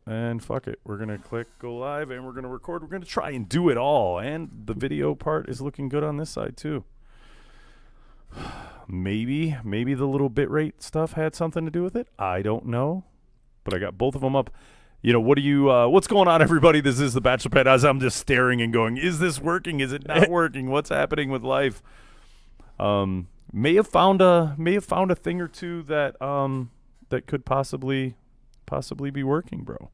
And fuck it. We're going to click go live and we're going to record. We're going to try and do it all. And the video part is looking good on this side too. Maybe the little bitrate stuff had something to do with it. I don't know. But I got both of them up. You know, what's going on, everybody? This is the Bachelor Pad. As I'm just staring and going, is this working? Is it not working? What's happening with life? May have found a thing or two that that could possibly be working, bro.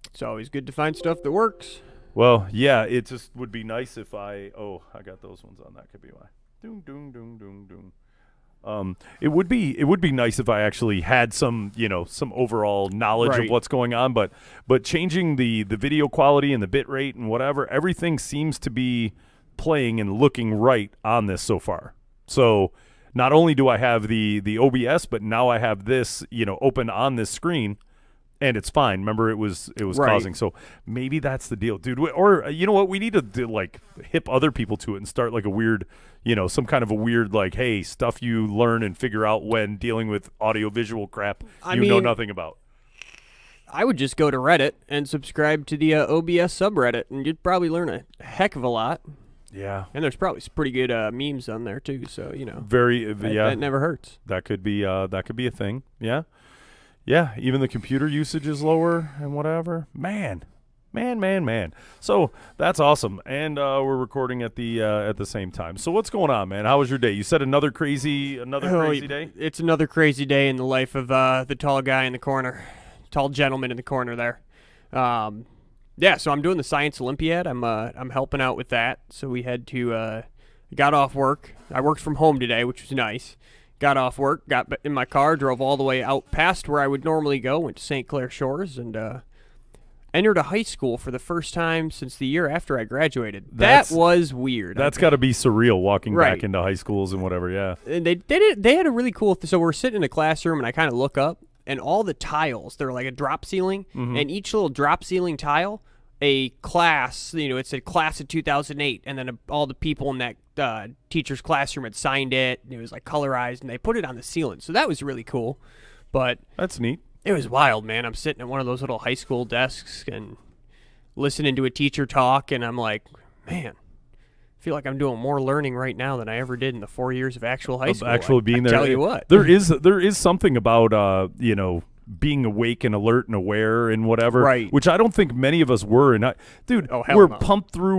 It's always good to find stuff that works. Well, yeah, it just would be nice if I got those ones on. That could be why. Doom, doom, doom, doom, doom. It would be nice if I actually had some overall knowledge of what's going on, but changing the video quality and the bit rate and whatever, everything seems to be playing and looking right on this so far. So not only do I have the OBS, but now I have this, open on this screen. And it's fine. Remember, it was causing. So maybe that's the deal, dude. Or you know what? We need to hip other people to it and start like a weird, some kind of a weird hey, stuff you learn and figure out when dealing with audio-visual crap you know nothing about. I would just go to Reddit and subscribe to the OBS subreddit, and you'd probably learn a heck of a lot. Yeah. And there's probably some pretty good memes on there too. So that never hurts. That could be a thing. Yeah. Yeah, even the computer usage is lower and whatever. Man. So that's awesome, and we're recording at the same time. So what's going on, man? How was your day? You said another crazy day. It's another crazy day in the life of the tall guy in the corner, tall gentleman in the corner there. Yeah, so I'm doing the Science Olympiad. I'm helping out with that. So we had to got off work. I worked from home today, which was nice. Got off work, got in my car, drove all the way out past where I would normally go, went to St. Clair Shores, and entered a high school for the first time since the year after I graduated. That was weird. That's got to be surreal, walking back into high schools and whatever, yeah. And they had a really cool so we're sitting in a classroom, and I kind of look up, and all the tiles, they're like a drop ceiling, and each little drop ceiling tile, a class, it said class of 2008, and then all the people in that teacher's classroom had signed it, and it was like colorized, and they put it on the ceiling. So that was really cool. But that's neat. It was wild, man. I'm sitting at one of those little high school desks and listening to a teacher talk, and I'm like, man, I feel like I'm doing more learning right now than I ever did in the 4 years of actual high school. Actually being there. Tell you what. There is something about being awake and alert and aware and whatever, right? Which I don't think many of us were. And we're pumped through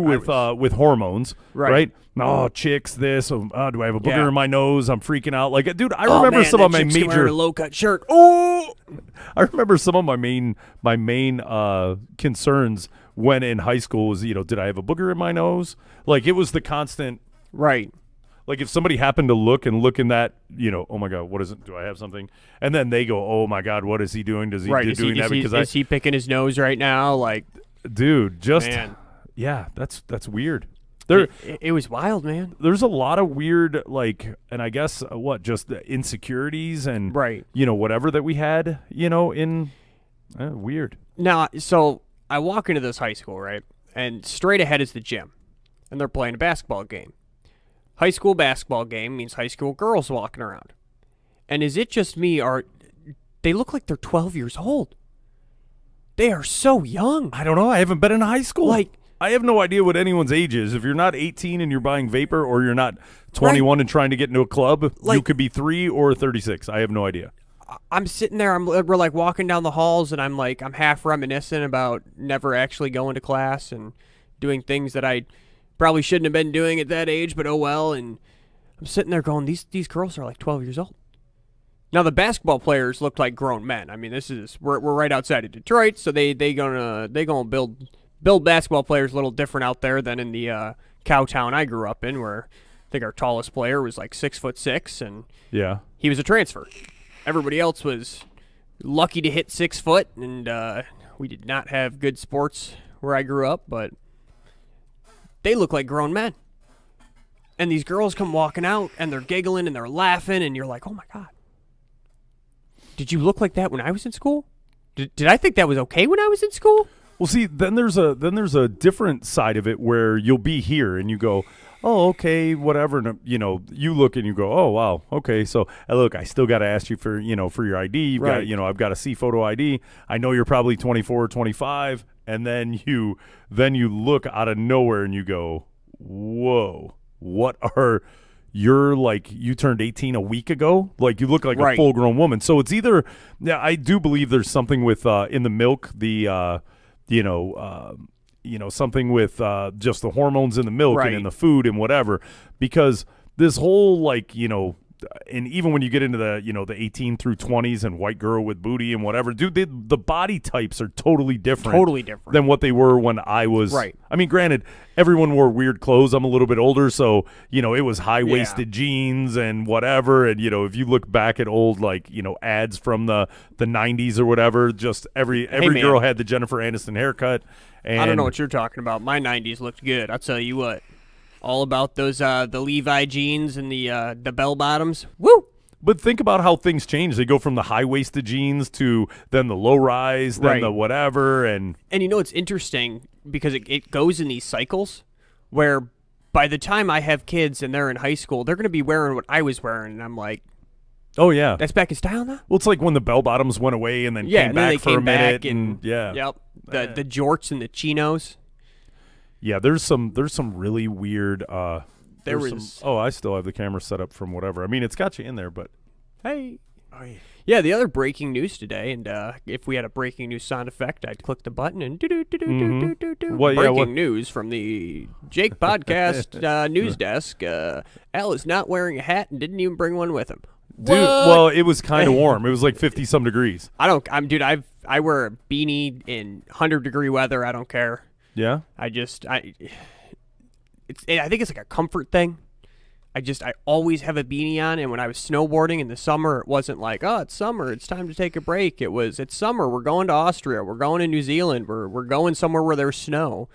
with hormones, right? Oh, chicks, this. Do I have a booger in my nose? I'm freaking out. Like, dude, I remember some of my major low cut shirt. Oh, I remember some of my main concerns when in high school was, did I have a booger in my nose? Like, it was the constant, right? Like if somebody happened to look in that, oh my God, what is it? Do I have something? And then they go, oh my God, what is he doing? Does he doing that? Because is he picking his nose right now? Like, dude, yeah, that's weird. It was wild, man. There's a lot of weird, and I guess just the insecurities and whatever that we had, in weird. Now, so I walk into this high school, right, and straight ahead is the gym, and they're playing a basketball game. High school basketball game means high school girls walking around. And is it just me, or they look like they're 12 years old? They are so young. I don't know. I haven't been in high school. I have no idea what anyone's age is. If you're not 18 and you're buying vapor, or you're not 21 and trying to get into a club, you could be 3 or 36. I have no idea. I'm sitting there, we're walking down the halls, and I'm half reminiscent about never actually going to class and doing things that I probably shouldn't have been doing at that age, but oh well. And I'm sitting there going, these girls are like 12 years old. Now the basketball players looked like grown men. I mean, we're right outside of Detroit, so they gonna build basketball players a little different out there than in the cow town I grew up in, where I think our tallest player was like 6'6", and he was a transfer. Everybody else was lucky to hit 6 foot, and we did not have good sports where I grew up, but they look like grown men. And these girls come walking out, and they're giggling, and they're laughing, and you're like, oh my God. Did you look like that when I was in school? Did I think that was okay when I was in school? Well, see, then there's a different side of it where you'll be here, and you go, oh, okay, whatever. And, you look and you go, oh, wow, okay. So look, I still got to ask you for, for your ID. You've got, Right. I've got a C photo ID. I know you're probably 24 or 25. And then you look out of nowhere and you go, whoa, you're like, you turned 18 a week ago? Like, you look like a Right. full-grown woman. So it's either, yeah, I do believe there's something with in the milk, something with just the hormones in the milk Right. and in the food and whatever. Because this whole, like, and even when you get into the, the 18 through 20s and white girl with booty and whatever, dude, the body types are totally different. Totally different. Than what they were when I was. Right. I mean, granted, everyone wore weird clothes. I'm a little bit older, so, it was high-waisted jeans and whatever. And, if you look back at old, like, ads from the 90s or whatever, just every man. girl had the Jennifer Aniston haircut. And I don't know what you're talking about. My 90s looked good. I'll tell you what. All about those the Levi jeans and the bell bottoms. Woo! But think about how things change. They go from the high-waisted jeans to then the low-rise, then Right. the whatever. And it's interesting because it goes in these cycles where by the time I have kids and they're in high school, they're going to be wearing what I was wearing. And I'm like, oh, yeah. that's back in style now? Well, it's like when the bell-bottoms went away and then Yeah, came and then back they for came a minute. back and yeah. Yep. The jorts and the chinos. Yeah, there's some really weird There there's was- some, I still have the camera set up from whatever. I mean, it's got you in there, but Hey. Yeah, the other breaking news today, and if we had a breaking news sound effect, I'd click the button and do-do-do-do-do-do-do-do. What- yeah, Breaking what- news from the Jake Podcast news desk. Al is not wearing a hat and didn't even bring one with him. dude, What? well, it was kind of warm. It was like 50 some degrees. I wear a beanie in 100-degree weather. I don't care. Yeah. I think it's like a comfort thing. I always have a beanie on, and when I was snowboarding in the summer, it wasn't like, oh, it's summer, it's time to take a break. It's summer, we're going to Austria, we're going to New Zealand, we're going somewhere where there's snow.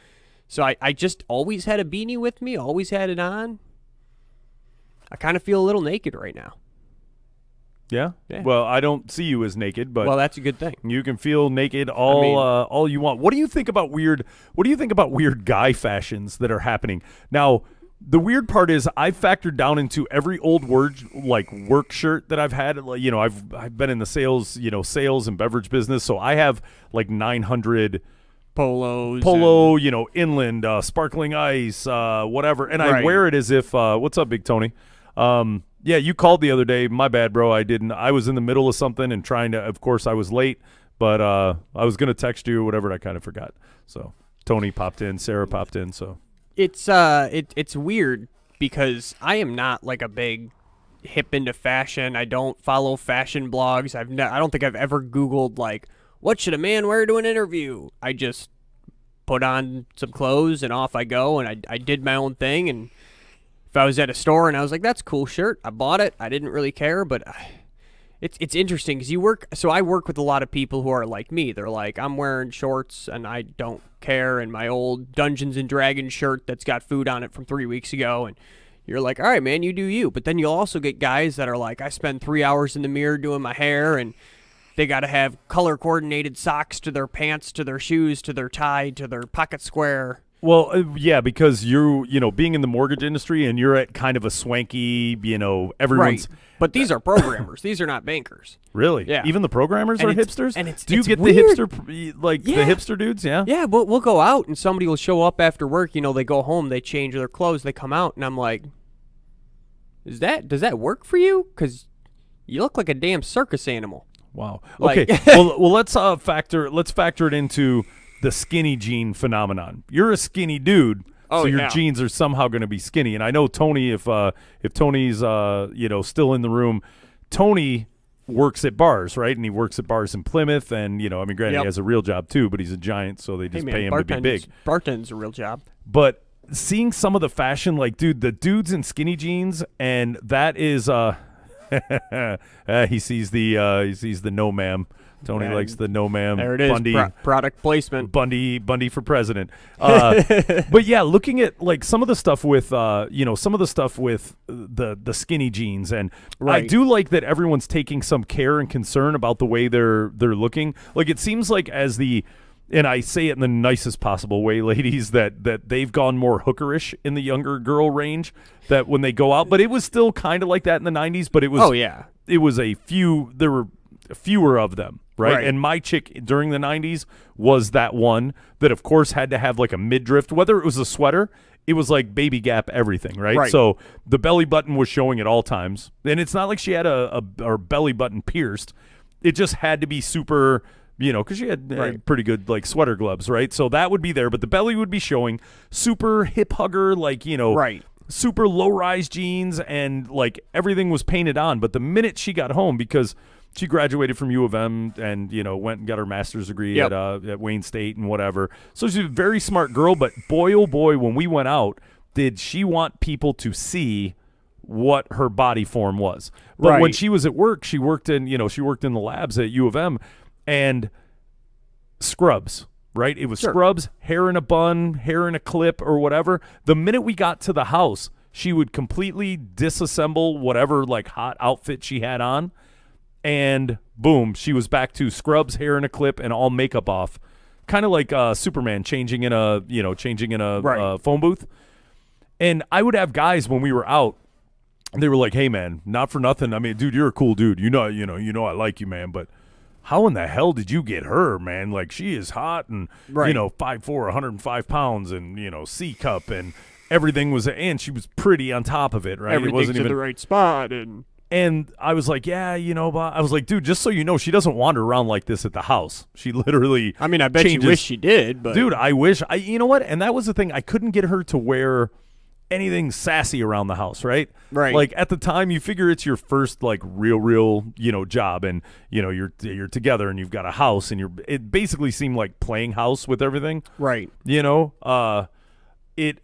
So I just always had a beanie with me, always had it on. I kind of feel a little naked right now. Yeah. Yeah. Well, I don't see you as naked, but Well, that's a good thing. you can feel naked all you want. What do you think about weird guy fashions that are happening now? The weird part is I've factored down into every old work shirt that I've had. Like, I've been in the sales and beverage business, so I have like 900 Polos. polo, inland, sparkling ice, whatever, and I Right. wear it as if what's up, Big Tony? Yeah, you called the other day. My bad, bro. I didn't. I was in the middle of something and trying to. Of course, I was late, but I was gonna text you or whatever. And I kind of forgot. So Tony popped in, Sarah popped in. So It's weird because I am not like a big hip into fashion. I don't follow fashion blogs. I don't think I've ever Googled like what should a man wear to an interview. I just put on some clothes and off I go, and I did my own thing. And if I was at a store and I was like, that's a cool shirt, I bought it. I didn't really care, but it's interesting because I work with a lot of people who are like me. They're like, I'm wearing shorts and I don't care, and my old Dungeons and Dragons shirt that's got food on it from 3 weeks ago, and you're like, all right, man, you do you. But then you'll also get guys that are like, I spend 3 hours in the mirror doing my hair, and they got to have color coordinated socks to their pants, to their shoes, to their tie, to their pocket square. well, yeah, because being in the mortgage industry and you're at kind of a swanky, everyone's Right. But these are programmers. These are not bankers. really, Yeah. even the programmers And are it's- hipsters. and it's- Do you it's get weird. the hipster Yeah. the hipster dudes? Yeah. Yeah, but we'll go out and somebody will show up after work. They go home, they change their clothes, they come out, and I'm like, does that work for you? Because you look like a damn circus animal. Wow. Like- Okay. well, let's factor it into the skinny jean phenomenon. You're a skinny dude, Oh, so your yeah. jeans are somehow going to be skinny. And I know Tony, if Tony's still in the room, Tony works at bars, right? And he works at bars in Plymouth, and granted, Yep. he has a real job too, but he's a giant, so they just pay him to be big. Bartending's a real job. But seeing some of the fashion, like, dude, the dudes in skinny jeans, and that is he sees the no ma'am. Tony And likes the no ma'am. There it is, Bundy, product placement. Bundy for president. But yeah, looking at like some of the stuff with the skinny jeans, and I Right. do like that everyone's taking some care and concern about the way they're looking. Like, it seems like and I say it in the nicest possible way, ladies, that they've gone more hookerish in the younger girl range, that when they go out, but it was still kind of like that in the 90s, but it was, it was there were fewer of them, right? And my chick during the 90s was that one that, of course, had to have like a midriff, whether it was a sweater, it was like baby gap everything, right? So the belly button was showing at all times, and it's not like she had her belly button pierced. It just had to be super, because she had pretty good like sweater gloves, right? So that would be there, but the belly would be showing, super hip hugger, like, super low-rise jeans, and like everything was painted on. But the minute she got home, because she graduated from U of M and, went and got her master's degree at Wayne State and whatever. So she's a very smart girl, but boy, oh boy, when we went out, did she want people to see what her body form was. But when she was at work, she worked in the labs at U of M, and scrubs, right? It was scrubs, hair in a bun, hair in a clip or whatever. The minute we got to the house, she would completely disassemble whatever like hot outfit she had on, and boom, she was back to scrubs, hair in a clip, and all makeup off. Kind of like Superman changing in a phone booth. And I would have guys when we were out, they were like, "Hey man, not for nothing. I mean, dude, you're a cool dude. You know I like you, man, but how in the hell did you get her, man? Like, she is hot and 5'4", 105 pounds, and C cup, and everything was, and she was pretty on top of it, right? Everything's it wasn't in even the right spot, and I was like, yeah, but I was like, dude, just so you know, she doesn't wander around like this at the house. She literally, I mean, I bet changes. you wish she did, but dude, I wish. You know what? And that was the thing. I couldn't get her to wear anything sassy around the house, right? Right. Like at the time, you figure it's your first like real, job, and you're together and you've got a house, and it basically seemed like playing house with everything, right? It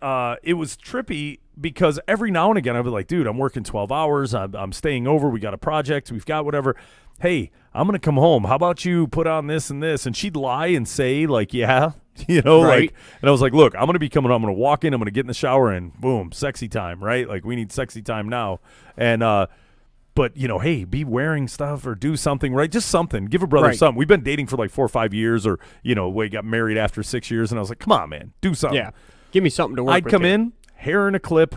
was trippy because every now and again I'd be like, dude, I'm working 12 hours, I'm staying over, we got a project, we've got whatever. Hey, I'm gonna come home. How about you put on this and this? And she'd lie and say like, yeah. Like, and I was like, look, I'm going to be coming home. I'm going to walk in, I'm going to get in the shower, and boom, sexy time, right? Like, we need sexy time now. And, but, hey, be wearing stuff or do something, right? Just something. Give a brother something. We've been dating for like 4 or 5 years, or, we got married after 6 years, and I was like, come on, man, do something. Yeah. Give me something to work with. I'd come in, hair in a clip,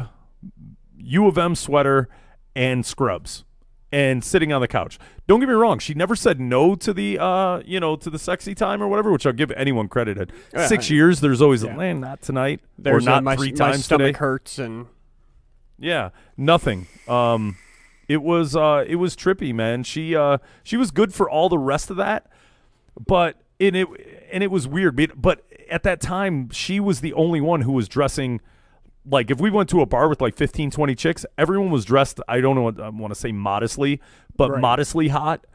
U of M sweater, and scrubs, and sitting on the couch. Don't get me wrong, she never said no to the to the sexy time or whatever, which I'll give anyone credit at. 6 years, there's always not tonight, there's or not my, 3 my times stomach today. hurts, and nothing. It was trippy, man. She was good for all the rest of that, but it was weird. But at that time, she was the only one who was dressing. Like, if we went to a bar with like 15, 20 chicks, everyone was dressed, I don't know what I want to say modestly, but modestly hot,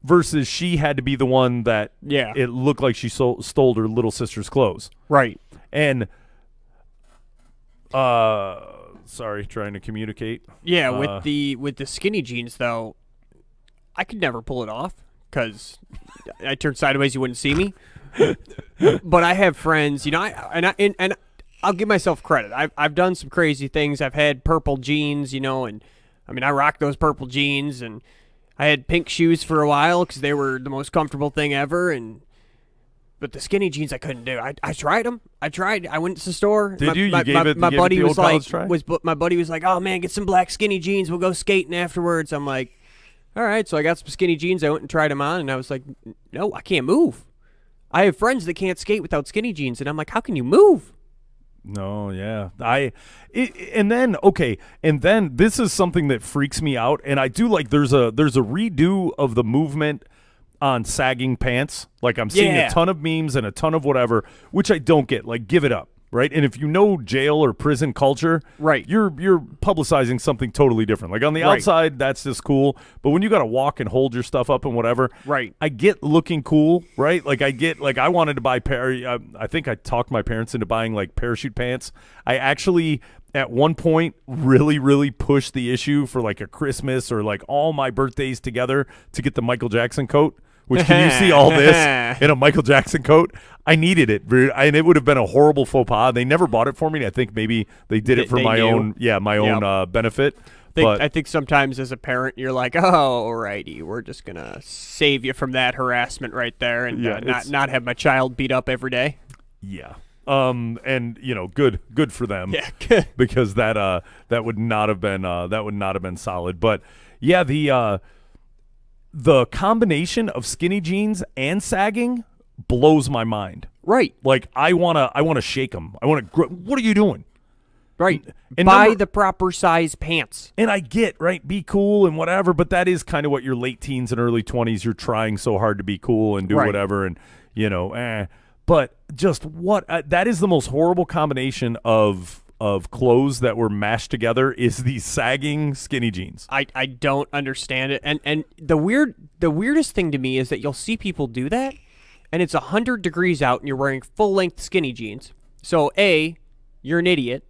versus she had to be the one that it looked like she stole her little sister's clothes. Right. And, sorry, trying to communicate. Yeah, with the skinny jeans, though, I could never pull it off because I turned sideways, you wouldn't see me. But I have friends, and I'll give myself credit. I've done some crazy things. I've had purple jeans, and I mean, I rock those purple jeans, and I had pink shoes for a while because they were the most comfortable thing ever. But the skinny jeans I couldn't do. I tried them. I went to the store. Did you? You gave it my buddy the was old like, try? my buddy was like, oh man, get some black skinny jeans. We'll go skating afterwards. I'm like, all right. So I got some skinny jeans. I went and tried them on, and I was like, no, I can't move. I have friends that can't skate without skinny jeans, and I'm like, how can you move? No, yeah. And then this is something that freaks me out, and I do like there's a redo of the movement on sagging pants. Like, I'm seeing a ton of memes and a ton of whatever, which I don't get. Like, give it up, right? And if you know jail or prison culture, right, you're publicizing something totally different. Like, on the outside, that's just cool, but when you got to walk and hold your stuff up and whatever, right, I get looking cool, right? Like, I wanted to buy I think I talked my parents into buying like parachute pants. I actually at one point really, really pushed the issue for like a Christmas or like all my birthdays together to get the Michael Jackson coat. Which, can you see all this in a Michael Jackson coat? I needed it, and it would have been a horrible faux pas. They never bought it for me. I think maybe they did it for my own benefit. I think sometimes as a parent you're like, oh, alrighty, we're just gonna save you from that harassment right there, and not have my child beat up every day. Yeah. And good for them. Yeah. Because that would not have been solid. But yeah, the combination of skinny jeans and sagging blows my mind. Right. Like I wanna shake them. What are you doing? Right. And buy the proper size pants. And I get, right, be cool and whatever, but that is kind of what your late teens and early 20s, you're trying so hard to be cool and do whatever, and But just that is the most horrible combination of clothes that were mashed together is these sagging skinny jeans. I don't understand it. And the weirdest thing to me is that you'll see people do that, and it's 100 degrees out and you're wearing full-length skinny jeans. So A, you're an idiot.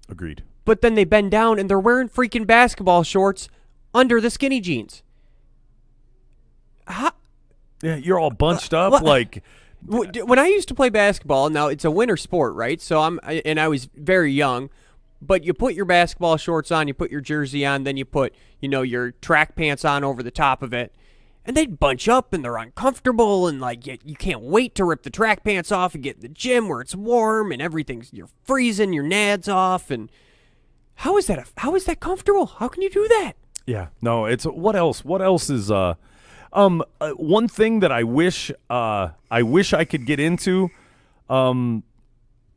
Agreed. But then they bend down and they're wearing freaking basketball shorts under the skinny jeans. Yeah, you're all bunched up like. When I used to play basketball, now it's a winter sport, right? So I was very young, but you put your basketball shorts on, you put your jersey on, then you put, your track pants on over the top of it, and they'd bunch up and they're uncomfortable, and like you can't wait to rip the track pants off and get in the gym where it's warm and you're freezing your nads off. And how is that comfortable? How can you do that? Yeah, no, it's what else is one thing that I wish I could get into, and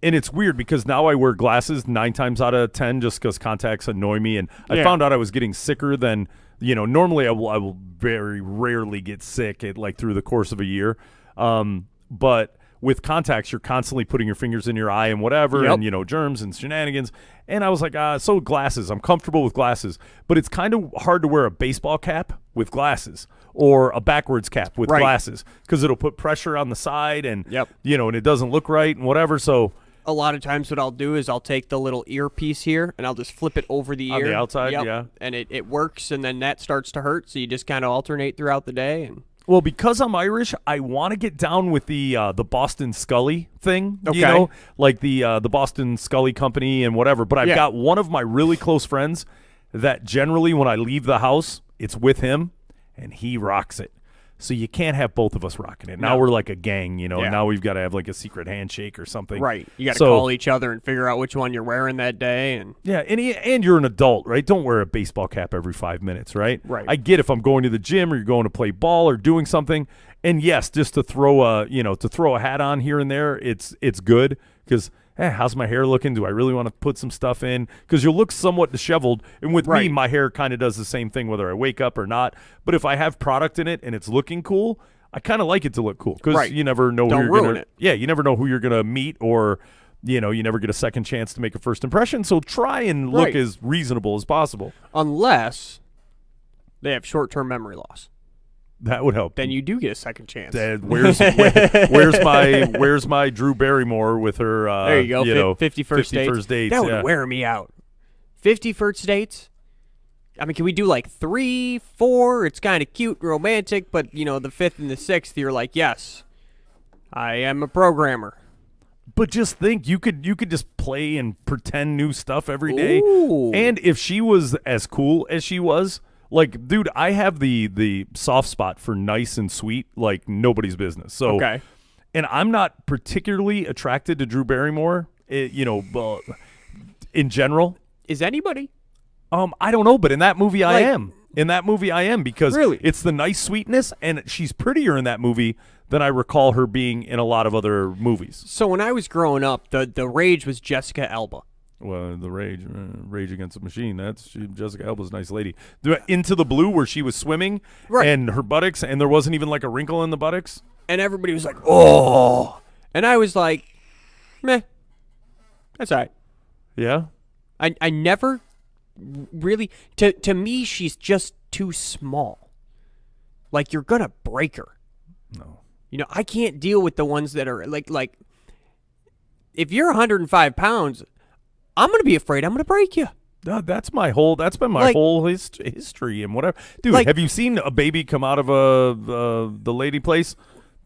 it's weird because now I wear glasses 9 times out of 10 just because contacts annoy me, and I found out I was getting sicker than normally I will very rarely get sick through the course of a year, but with contacts you're constantly putting your fingers in your eye and whatever, and germs and shenanigans, and I was like, so glasses, I'm comfortable with glasses, but it's kind of hard to wear a baseball cap with glasses or a backwards cap with glasses because it'll put pressure on the side, and and it doesn't look right and whatever. So a lot of times what I'll do is I'll take the little earpiece here and I'll just flip it over the ear on the outside, and it works, and then that starts to hurt, so you just kind of alternate throughout the day. And well, because I'm Irish, I want to get down with the Boston Scully thing, like the Boston Scully Company and whatever. But I've got one of my really close friends that generally when I leave the house, it's with him, and he rocks it. So you can't have both of us rocking it. Now we're like a gang, Now we've got to have like a secret handshake or something. Right. You got to call each other and figure out which one you're wearing that day. And and you're an adult, right? Don't wear a baseball cap every 5 minutes, right? Right. I get if I'm going to the gym or you're going to play ball or doing something. And yes, just to throw a hat on here and there, it's good because how's my hair looking? Do I really want to put some stuff in? Because you'll look somewhat disheveled. And with me, my hair kind of does the same thing whether I wake up or not. But if I have product in it and it's looking cool, I kind of like it to look cool because you never know who you're going to. Yeah, you never know who you're going to meet, or you never get a second chance to make a first impression. So try and look as reasonable as possible. Unless they have short-term memory loss. That would help. Then you do get a second chance. Where's my Drew Barrymore with her? There you go. 50 first dates. That would wear me out. 50 first dates. I mean, can we do like 3, 4? It's kind of cute, romantic, but the 5th and the 6th, you're like, yes, I am a programmer. But just think, you could just play and pretend new stuff every day. Ooh. And if she was as cool as she was. Like, dude, I have the soft spot for nice and sweet like nobody's business. So, and I'm not particularly attracted to Drew Barrymore, in general. Is anybody? I don't know, but in that movie I am. In that movie I am because it's the nice sweetness, and she's prettier in that movie than I recall her being in a lot of other movies. So when I was growing up, the rage was Jessica Alba. Well, the Rage Against the Machine. Jessica Alba's a nice lady. Into the Blue, where she was swimming, and her buttocks, and there wasn't even like a wrinkle in the buttocks, and everybody was like, "Oh," and I was like, "Meh, that's all right." Yeah, I never really. To me, she's just too small. Like you're gonna break her. No, I can't deal with the ones that are like. If you're 105 pounds. I'm going to be afraid I'm going to break you. That's been my whole history and whatever. Dude, have you seen a baby come out of the lady place?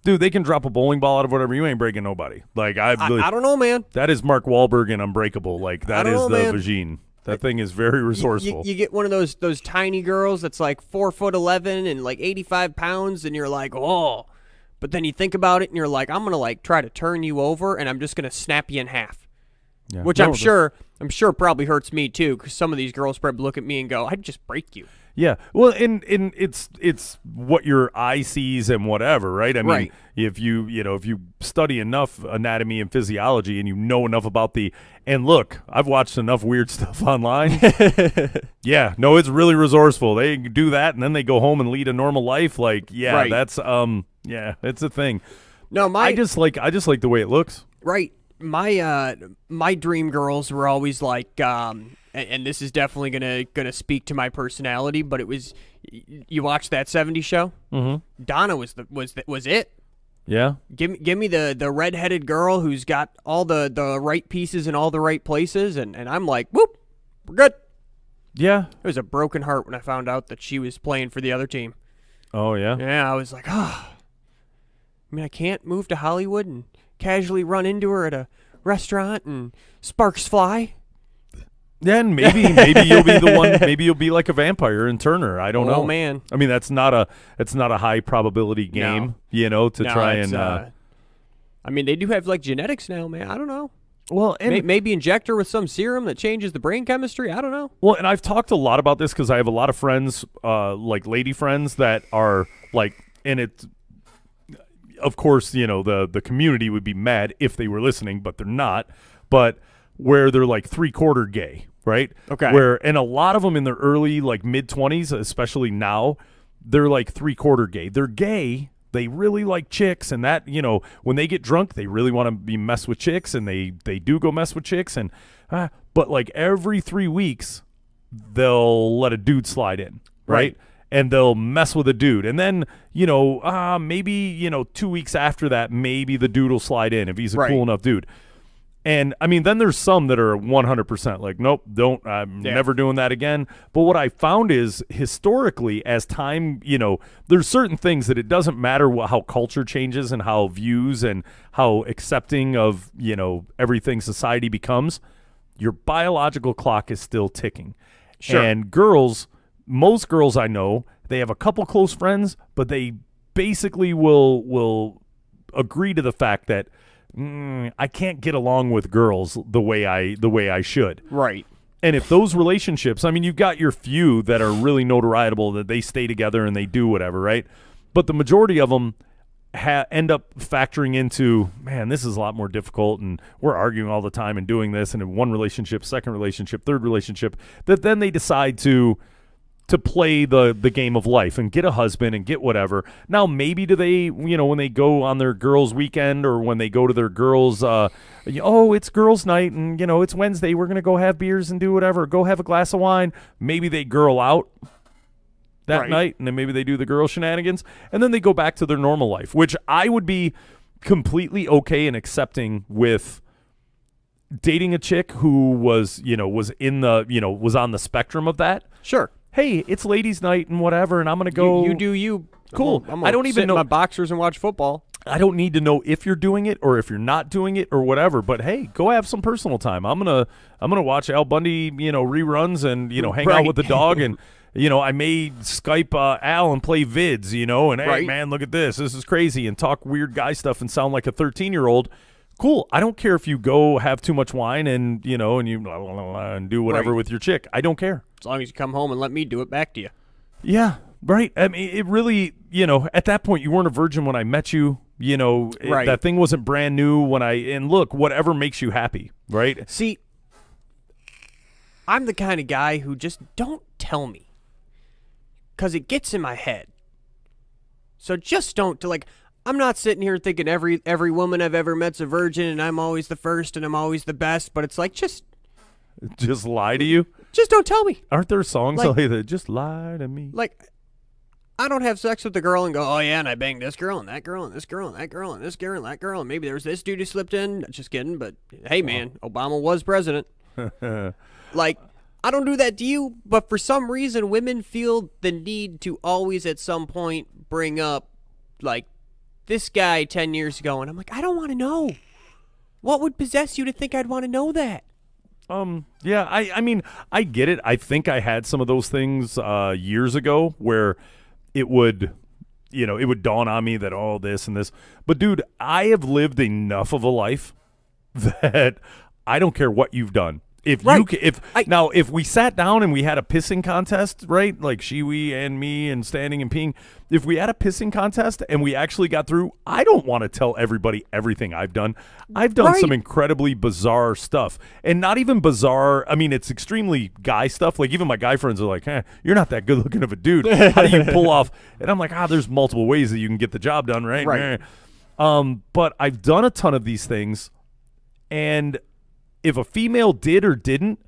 Dude, they can drop a bowling ball out of whatever. You ain't breaking nobody. Like I don't know, man. That is Mark Wahlberg and Unbreakable. Like that is the vagine. That thing is very resourceful. You get one of those tiny girls that's like 4'11" and like 85 pounds, and you're like, oh. But then you think about it, and you're like, I'm gonna like try to turn you over, and I'm just gonna snap you in half. Yeah. Which I'm sure probably hurts me too, because some of these girls probably look at me and go, I'd just break you. Yeah, well, and it's what your eye sees and whatever, right? I mean, Right. if you study enough anatomy and physiology and you know enough about and look, I've watched enough weird stuff online. Yeah, no, it's really resourceful. They do that and then they go home and lead a normal life. Like, yeah, Right. that's it's a thing. No, I just like the way it looks. right. My dream girls were always like, and this is definitely gonna speak to my personality, but it was, you watched that '70s show? Mm-hmm. Donna was it. Yeah. Give me the redheaded girl who's got all the right pieces in all the right places, and I'm like, whoop, we're good. Yeah. It was a broken heart when I found out that she was playing for the other team. Oh yeah. Yeah, I was like, I mean, I can't move to Hollywood and casually run into her at a restaurant and sparks fly. Then maybe you'll be the one. Maybe you'll be like a vampire and Turner. I don't know. Oh man. I mean, that's not a high probability game, No. to try and. I mean, they do have like genetics now, man. I don't know. Well, and Maybe inject her with some serum that changes the brain chemistry. I don't know. well, and I've talked a lot about this because I have a lot of friends, like lady friends that are like, and it's, of course, the community would be mad if they were listening, but they're not. But where they're like 3/4 gay, right? Okay. And a lot of them in their early, like mid-20s, especially now, they're like 3/4 gay. They're gay. They really like chicks, and that, when they get drunk, they really want to be mess with chicks, and they do go mess with chicks, and but like every 3 weeks, they'll let a dude slide in, right? And they'll mess with a dude, and then maybe 2 weeks after that, maybe the dude will slide in if he's a Right. cool enough dude. And I mean, then there's some that are 100% like, nope, don't, I'm never doing that again. But what I found is historically, as time, there's certain things that it doesn't matter how culture changes and how views and how accepting of, everything society becomes, your biological clock is still ticking. Sure. And most girls I know, they have a couple close friends, but they basically will agree to the fact that, I can't get along with girls the way I should. Right. And if those relationships, I mean, you've got your few that are really notorietable, that they stay together and they do whatever, right? But the majority of them end up factoring into, man, this is a lot more difficult, and we're arguing all the time and doing this, and in one relationship, second relationship, third relationship, that then they decide to play the game of life and get a husband and get whatever. Now, maybe do they, when they go on their girls' weekend or when they go to their girls', it's girls' night and, it's Wednesday, we're going to go have beers and do whatever, go have a glass of wine. Maybe they girl out that Right. night, and then maybe they do the girl shenanigans, and then they go back to their normal life, which I would be completely okay and accepting with dating a chick who was in the, was on the spectrum of that. Sure. Hey, it's ladies' night and whatever, and I'm going to go. You do you. Cool. I'm I don't sit even in know. my boxers and watch football. I don't need to know if you're doing it or if you're not doing it or whatever. But hey, go have some personal time. I'm gonna watch Al Bundy, reruns and hang out Right. with the dog and. I may Skype Al and play vids, and hey, Right. man, look at this. This is crazy, and talk weird guy stuff and sound like a 13-year-old. Cool. I don't care if you go have too much wine and, and you blah, blah, blah, and do whatever Right. with your chick. I don't care. As long as you come home and let me do it back to you. Yeah, right. I mean, it really, at that point, you weren't a virgin when I met you. Right. That thing wasn't brand new and look, whatever makes you happy, right? See, I'm the kind of guy who just don't tell me, because it gets in my head. So just don't, I'm not sitting here thinking every woman I've ever met's a virgin and I'm always the first and I'm always the best, but it's like, just lie to you. just don't tell me. Aren't there songs Like- like that? Just lie to me. Like, I don't have sex with the girl and go, oh yeah, and I banged this girl and that girl and this girl and that girl and this girl and that girl and maybe there was this dude who slipped in. Just kidding, but hey man, Obama was president. Like, I don't do that to you, but for some reason women feel the need to always at some point bring up, like, this guy 10 years ago, and I'm like, I don't want to know. What would possess you to think I'd want to know that? Yeah, I mean, I get it. I think I had some of those things years ago where it would, it would dawn on me that, oh, this and this. But, dude, I have lived enough of a life that I don't care what you've done. If Right. if we sat down and we had a pissing contest, right? Like Shiwi and me and standing and peeing, if we had a pissing contest and we actually got through, I don't want to tell everybody everything I've done. I've done Right. some incredibly bizarre stuff. And not even bizarre, I mean, it's extremely guy stuff. Like even my guy friends are like, you're not that good looking of a dude. How do you pull off? And I'm like, there's multiple ways that you can get the job done, right? Right. But I've done a ton of these things, and if a female did or didn't,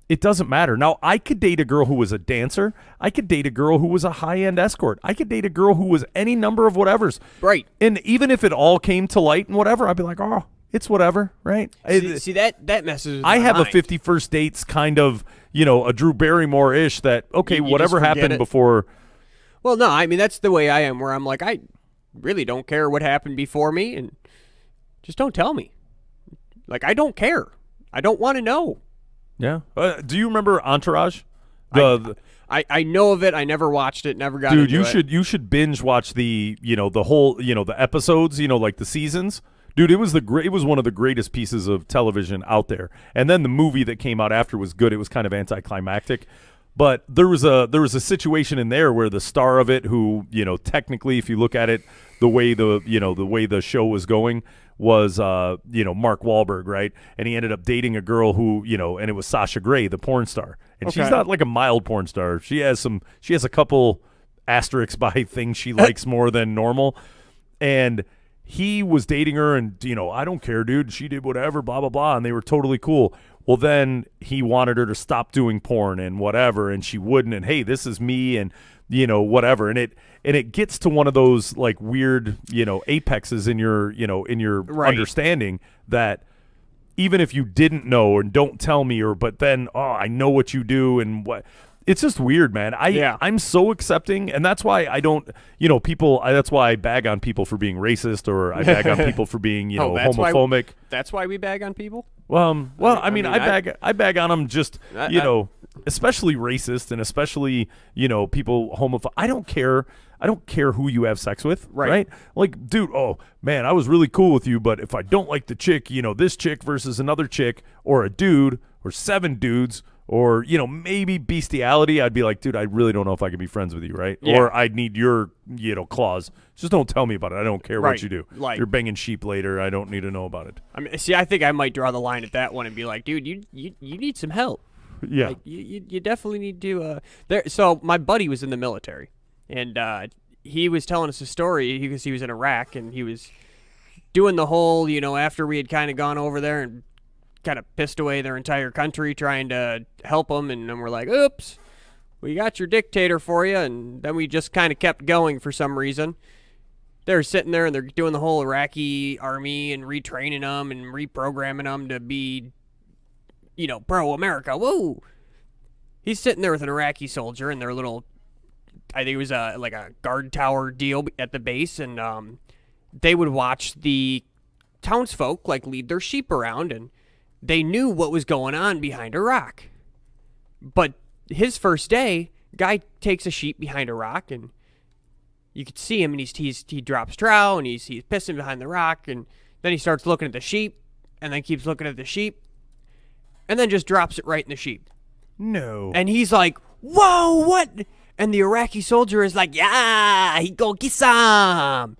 it doesn't matter. Now, I could date a girl who was a dancer. I could date a girl who was a high-end escort. I could date a girl who was any number of whatevers. Right. And even if it all came to light and whatever, I'd be like, oh, it's whatever, right? See that messes with I my have mind. a 50 First Dates kind of, a Drew Barrymore-ish that, okay, You whatever just forget happened it. before. Well, no, I mean, that's the way I am, where I'm like, I really don't care what happened before me, and just don't tell me. Like, I don't care. I don't want to know. Yeah. Do you remember Entourage? I know of it. I never watched it. Never got Dude, into it. you should binge watch the whole the episodes, like the seasons. Dude, it was one of the greatest pieces of television out there. And then the movie that came out after was good. It was kind of anticlimactic. But there was a situation in there where the star of it, who, technically if you look at it the way the show was going, was Mark Wahlberg, right? And he ended up dating a girl who, and it was Sasha Grey, the porn star. And she's Okay. not like a mild porn star. She has a couple asterisks by things she likes more than normal. And he was dating her, and I don't care, dude. She did whatever, blah blah blah, and they were totally cool. Well, then he wanted her to stop doing porn and whatever, and she wouldn't. And hey, this is me, and whatever. And it gets to one of those like weird apexes in your Right. understanding that even if you didn't know and don't tell me, but then I know what you do and what. It's just weird, man. I'm so accepting, and that's why I don't, people. That's why I bag on people for being racist, or I bag on people for being, that's why- homophobic. That's why we bag on people? Well, I mean, I bag on them just, especially racist and especially, people homophobic. I don't care. I don't care who you have sex with, right? Like, dude, oh man, I was really cool with you, but if I don't like the chick, this chick versus another chick, or a dude, or 7 dudes, or maybe bestiality, I'd be like, dude, I really don't know if I can be friends with you, right? Yeah. Or I'd need your clause. Just don't tell me about it. I don't care Right. what you do. Like- you're banging sheep later. I don't need to know about it. I mean, see, I think I might draw the line at that one and be like, dude, you need some help. Yeah. Like, you definitely need to. So my buddy was in the military, and he was telling us a story because he was in Iraq, and he was doing the whole, after we had kind of gone over there and kind of pissed away their entire country trying to help them, and then we're like, oops, we got your dictator for you, and then we just kind of kept going for some reason. They're sitting there and they're doing the whole Iraqi army and retraining them and reprogramming them to be, pro-America. Woo! He's sitting there with an Iraqi soldier in their little, I think it was like a guard tower deal at the base, and they would watch the townsfolk like lead their sheep around, and they knew what was going on behind a rock. But his first day, guy takes a sheep behind a rock, and you could see him, and he drops trow, and he's pissing behind the rock, and then he starts looking at the sheep, and then keeps looking at the sheep, and then just drops it right in the sheep. No. And he's like, whoa, what? And the Iraqi soldier is like, yeah, he go get some.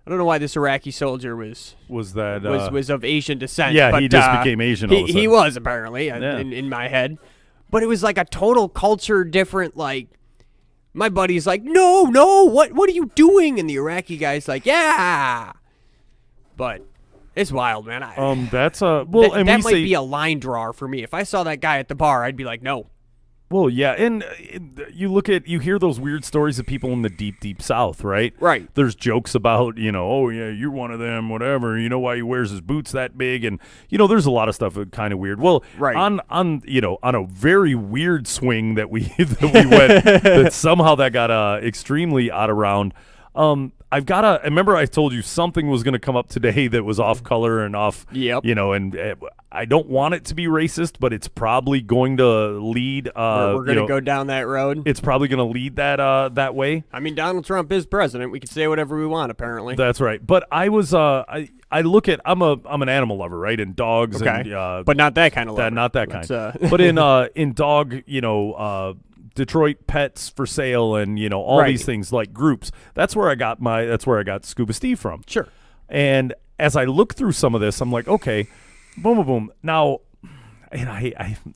I don't know why this Iraqi soldier was that was of Asian descent. yeah, but, he just became Asian all of a He sudden. was, apparently, Yeah. in my head. But it was like a total culture different, like, my buddy's like, no, what are you doing? And the Iraqi guy's like, yeah. But it's wild, man. That's and that we might say be a line drawer for me. If I saw that guy at the bar, I'd be like, no. well, yeah, and you hear those weird stories of people in the deep South, right? Right. There's jokes about, oh yeah, you're one of them, whatever. You know why he wears his boots that big, and there's a lot of stuff kind of weird. Well, Right. on a very weird swing that we went that somehow that got extremely out of round. I remember I told you something was going to come up today that was off color and off, Yep. and I don't want it to be racist, but it's probably going to lead. We're going to go down that road. It's probably going to lead that way. I mean, Donald Trump is president. We can say whatever we want, apparently. That's right. But I was I look at I'm an animal lover, right? And dogs and but not that kind of lover. Not that kind. But in dog, Detroit Pets for Sale and all these things like groups. That's where I got Scuba Steve from. Sure. And as I look through some of this, I'm like, okay, boom, boom, boom. Now, and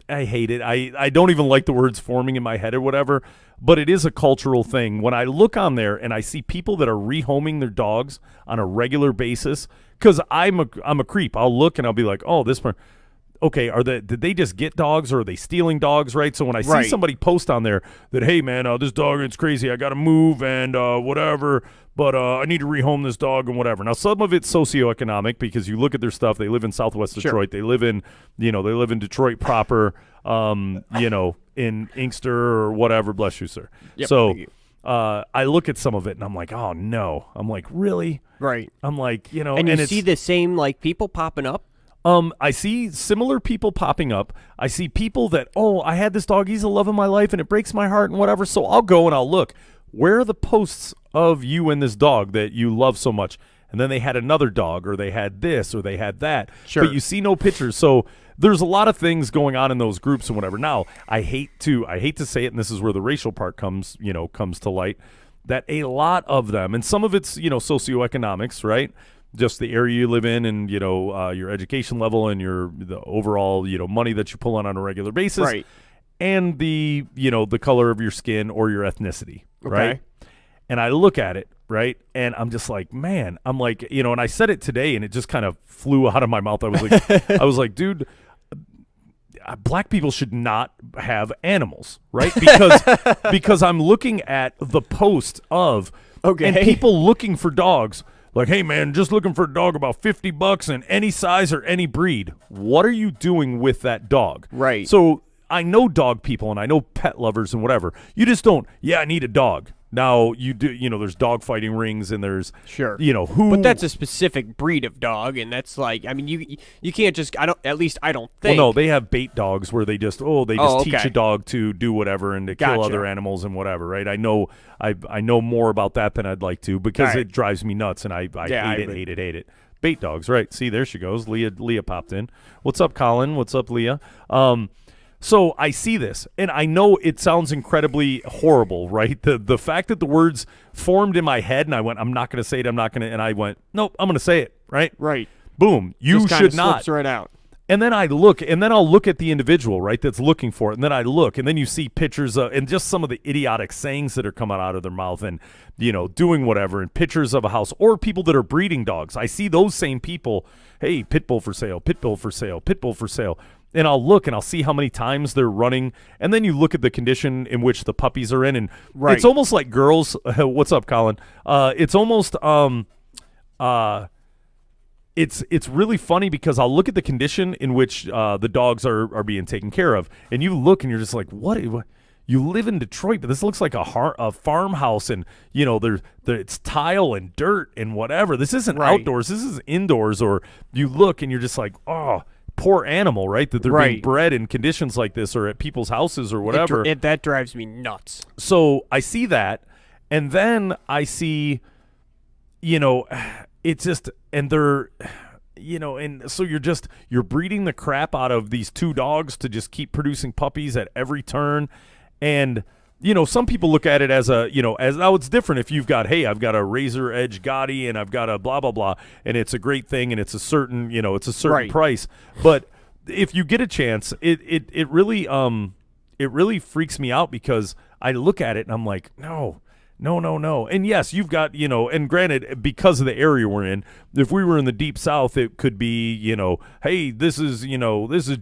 I hate it. I don't even like the words forming in my head or whatever, but it is a cultural thing. When I look on there and I see people that are rehoming their dogs on a regular basis, because I'm a creep. I'll look and I'll be like, oh, this one. Okay, did they just get dogs or are they stealing dogs, right? So when I see somebody post on there that, hey, man, this dog, it's crazy. I got to move and whatever, but I need to rehome this dog and whatever. Now, some of it's socioeconomic because you look at their stuff. They live in Southwest Detroit. They live in, they live in Detroit proper, in Inkster or whatever. Bless you, sir. Yep, so thank you. I look at some of it and I'm like, oh, no. I'm like, really? Right. I'm like, And you see the same, people popping up? I see similar people popping up. I see people that, I had this dog. He's the love of my life, and it breaks my heart and whatever. So I'll go and I'll look. Where are the posts of you and this dog that you love so much? And then they had another dog, or they had this, or they had that. Sure. But you see no pictures. So there's a lot of things going on in those groups and whatever. Now, I hate to say it, and this is where the racial part comes to light, that a lot of them, and some of it's, socioeconomics, right? Just the area you live in and, your education level and the overall, money that you pull on a regular basis. Right. And the color of your skin or your ethnicity. Okay. Right. And I look at it. Right. And I'm just like, man, and I said it today and it just kind of flew out of my mouth. I was like, dude, black people should not have animals. Right. Because I'm looking at the post of and people looking for dogs. Like, hey, man, just looking for a dog about $50 and any size or any breed. What are you doing with that dog? Right. So I know dog people and I know pet lovers and whatever. You just don't, I need a dog. Now, you do, there's dog fighting rings and there's, who. But that's a specific breed of dog, and that's you can't just, at least I don't think. Well, no, they have bait dogs where they just, teach a dog to do whatever and to kill other animals and whatever, right? I know more about that than I'd like to because it drives me nuts and I hate it. Bait dogs, right? See, there she goes. Leah popped in. What's up, Colin? What's up, Leah? So I see this, and I know it sounds incredibly horrible, right? The fact that the words formed in my head, and I went, I'm not going to say it, and I went, nope, I'm going to say it, right? Right. Boom. You just should not. Slips right out. And then I look, and then I'll look at the individual, right, that's looking for it, and then I look, and then you see pictures of, and just some of the idiotic sayings that are coming out of their mouth and, doing whatever, and pictures of a house, or people that are breeding dogs. I see those same people, hey, pit bull for sale, pit bull for sale, pit bull for sale. And I'll look and I'll see how many times they're running. And then you look at the condition in which the puppies are in. And it's almost like girls. What's up, Colin? It's almost it's really funny because I'll look at the condition in which the dogs are being taken care of. And you look and you're just like, what? You live in Detroit, but this looks like a farmhouse. And, it's tile and dirt and whatever. This isn't outdoors. This is indoors. Or you look and you're just like, oh, poor animal, right? That they're being bred in conditions like this or at people's houses or whatever. That drives me nuts. So I see that, and then I see, it's just, and they're, and so you're breeding the crap out of these two dogs to just keep producing puppies at every turn. And, some people look at it as as now it's different if you've got, hey, I've got a razor edge Gotti and I've got a blah, blah, blah, and it's a great thing and it's a certain, price. But if you get a chance, it really freaks me out because I look at it and I'm like, no. And yes, you've got, and granted, because of the area we're in, if we were in the deep south, it could be, hey, this is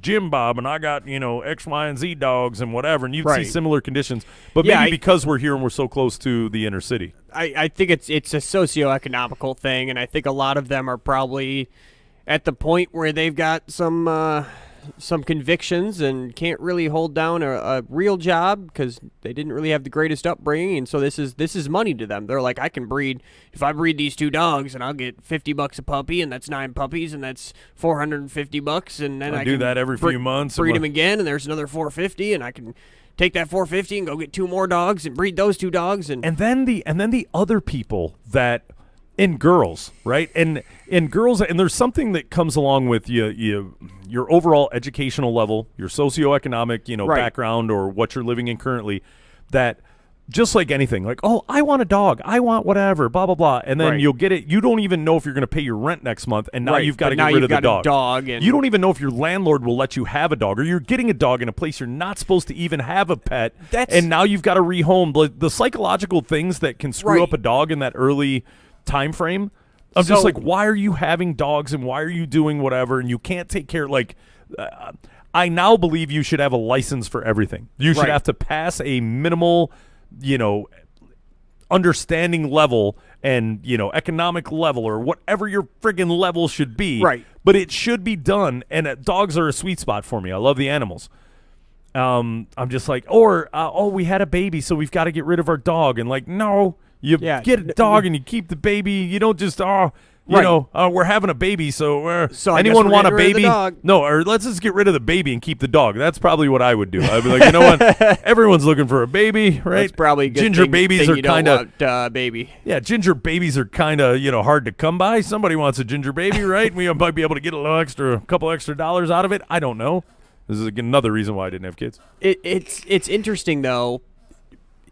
Jim Bob and I got, X, Y, and Z dogs and whatever. And you'd see similar conditions. But maybe because we're here and we're so close to the inner city. I think it's a socioeconomical thing. And I think a lot of them are probably at the point where they've got some some convictions and can't really hold down a real job because they didn't really have the greatest upbringing, and so this is money to them. They're like, I can breed, if I breed these 2 dogs, and I'll get $50 a puppy, and that's 9 puppies, and that's $450, and then I do can that every few months. breed them again, and there's another $450, and I can take that $450 and go get 2 more dogs and breed those 2 dogs, and then the other people that. In girls, right? And in girls, and there's something that comes along with your overall educational level, your socioeconomic, Right. background, or what you're living in currently, that just like anything, like, oh, I want a dog, I want whatever, blah, blah, blah. And then Right. you'll get it. You don't even know if you're going to pay your rent next month, and now Right, you've got to but now get rid you've of the got a dog. dog, and You don't even know if your landlord will let you have a dog, or you're getting a dog in a place you're not supposed to even have a pet, and now you've got to rehome. The psychological things that can screw Right. up a dog in that early time frame. I'm just So- like, why are you having dogs and why are you doing whatever, and you can't take care? Like, I now believe you should have a license for everything. You should Right. have to pass a minimal, understanding level and, economic level, or whatever your friggin' level should be. Right. But it should be done, and dogs are a sweet spot for me. I love the animals. I'm just like, we had a baby, so we've got to get rid of our dog. And like, no, you get a dog and you keep the baby. You don't just, we're having a baby, so I guess anyone we're want a getting rid of the baby? dog. No, or let's just get rid of the baby and keep the dog. That's probably what I would do. I'd be like, you know what? Everyone's looking for a baby, right? that's probably a good ginger thing, babies thing are you don't kind of want, baby. yeah, ginger babies are kind of, hard to come by. Somebody wants a ginger baby, right? We might be able to get a couple extra dollars out of it. I don't know. This is another reason why I didn't have kids. It's interesting though,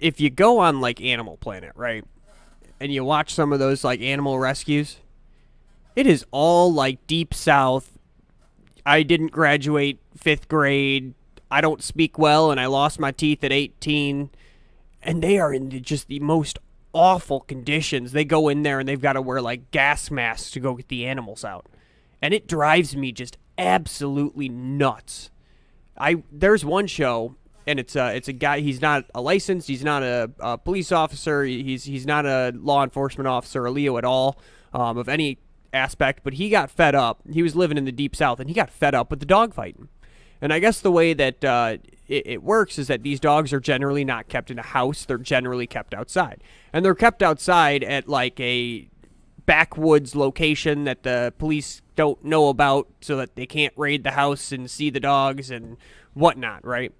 if you go on like Animal Planet, right, and you watch some of those like animal rescues, it is all like deep south. I didn't graduate 5th grade. I don't speak well, and I lost my teeth at 18. And they are in just the most awful conditions. They go in there and they've got to wear like gas masks to go get the animals out, and it drives me just absolutely nuts. There's one show, and it's a guy. He's not a licensed. He's not a police officer. He's not a law enforcement officer or Leo at all, of any aspect. But he got fed up. He was living in the deep south, and he got fed up with the dog fighting. And I guess the way that it works is that these dogs are generally not kept in a house. They're generally kept outside, and they're kept outside at like a backwoods location that the police don't know about, so that they can't raid the house and see the dogs and whatnot, right?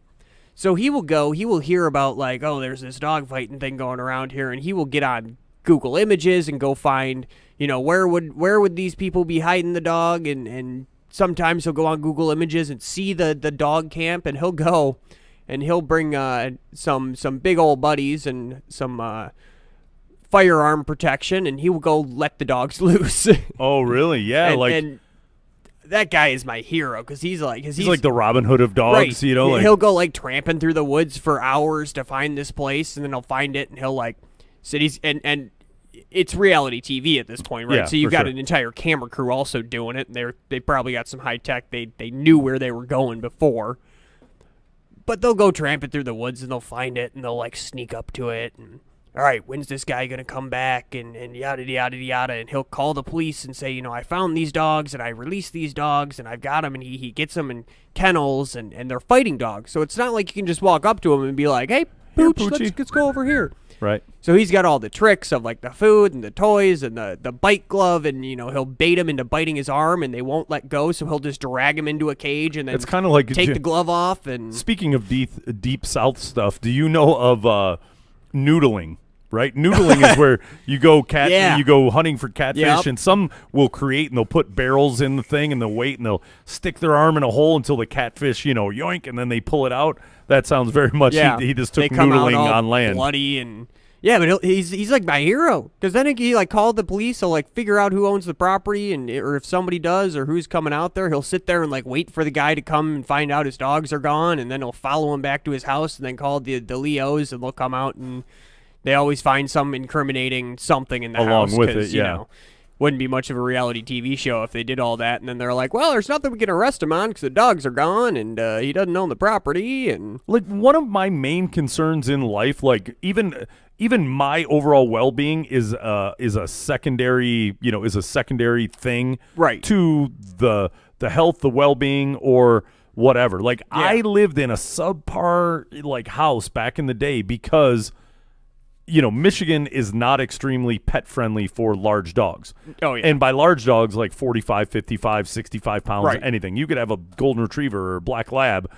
So he will hear about like, oh, there's this dog fighting thing going around here, and he will get on Google Images and go find, where would these people be hiding the dog, and sometimes he'll go on Google Images and see the dog camp, and he'll go and he'll bring some big old buddies and some firearm protection, and he will go let the dogs loose. Oh, really? Yeah, and that guy is my hero because he's like the Robin Hood of dogs, right. Like, He'll go like tramping through the woods for hours to find this place, and then he'll find it, and he'll like cities and it's reality TV at this point, right? Yeah, so you've for got sure. an entire camera crew also doing it, and they probably got some high tech. They knew where they were going before, but they'll go tramping through the woods and they'll find it, and they'll like sneak up to it and, all right, when's this guy going to come back, and yada, yada, yada, and he'll call the police and say, I found these dogs, and I released these dogs, and I've got them, and he gets them in kennels, and they're fighting dogs, so it's not like you can just walk up to him and be like, hey, Pooch, let's go over here. Right. So he's got all the tricks of, like, the food and the toys and the bite glove, and, he'll bait him into biting his arm, and they won't let go, so he'll just drag him into a cage and then It's kind of like take the glove off. And speaking of deep south stuff, do you know of noodling? Right, noodling is where you go you go hunting for catfish, Yep. and some will create and they'll put barrels in the thing and they'll wait and they'll stick their arm in a hole until the catfish, yoink, and then they pull it out. That sounds very much he just took they come noodling out all on land. bloody and but he's like my hero, because then he like called the police. He'll like figure out who owns the property, and or if somebody does, or who's coming out there. He'll sit there and like wait for the guy to come and find out his dogs are gone, and then he'll follow him back to his house and then call the Leos, and they'll come out, and they always find some incriminating something in the Along house. with it, 'cause, wouldn't be much of a reality TV show if they did all that, and then they're like, well, there's nothing we can arrest him on because the dogs are gone, and he doesn't own the property. And Like, one of my main concerns in life, like even my overall well-being is a secondary thing, Right. to the health, the well-being, or whatever. Like I lived in a subpar like house back in the day because Michigan is not extremely pet friendly for large dogs. Oh, yeah. And by large dogs, like 45, 55, 65 pounds, Right. anything. You could have a golden retriever or a black lab.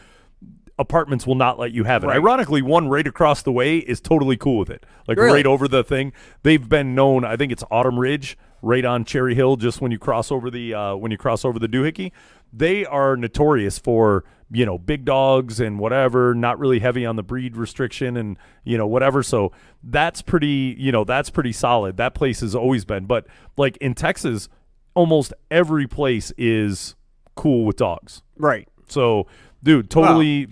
Apartments will not let you have it. Right. Ironically, one right across the way is totally cool with it. Like Really? right over the thing. They've been known, I think it's Autumn Ridge, right on Cherry Hill, just when you cross over the doohickey. They are notorious for, big dogs and whatever, not really heavy on the breed restriction and, whatever. So that's pretty solid. That place has always been. But like in Texas, almost every place is cool with dogs. Right. So, dude, totally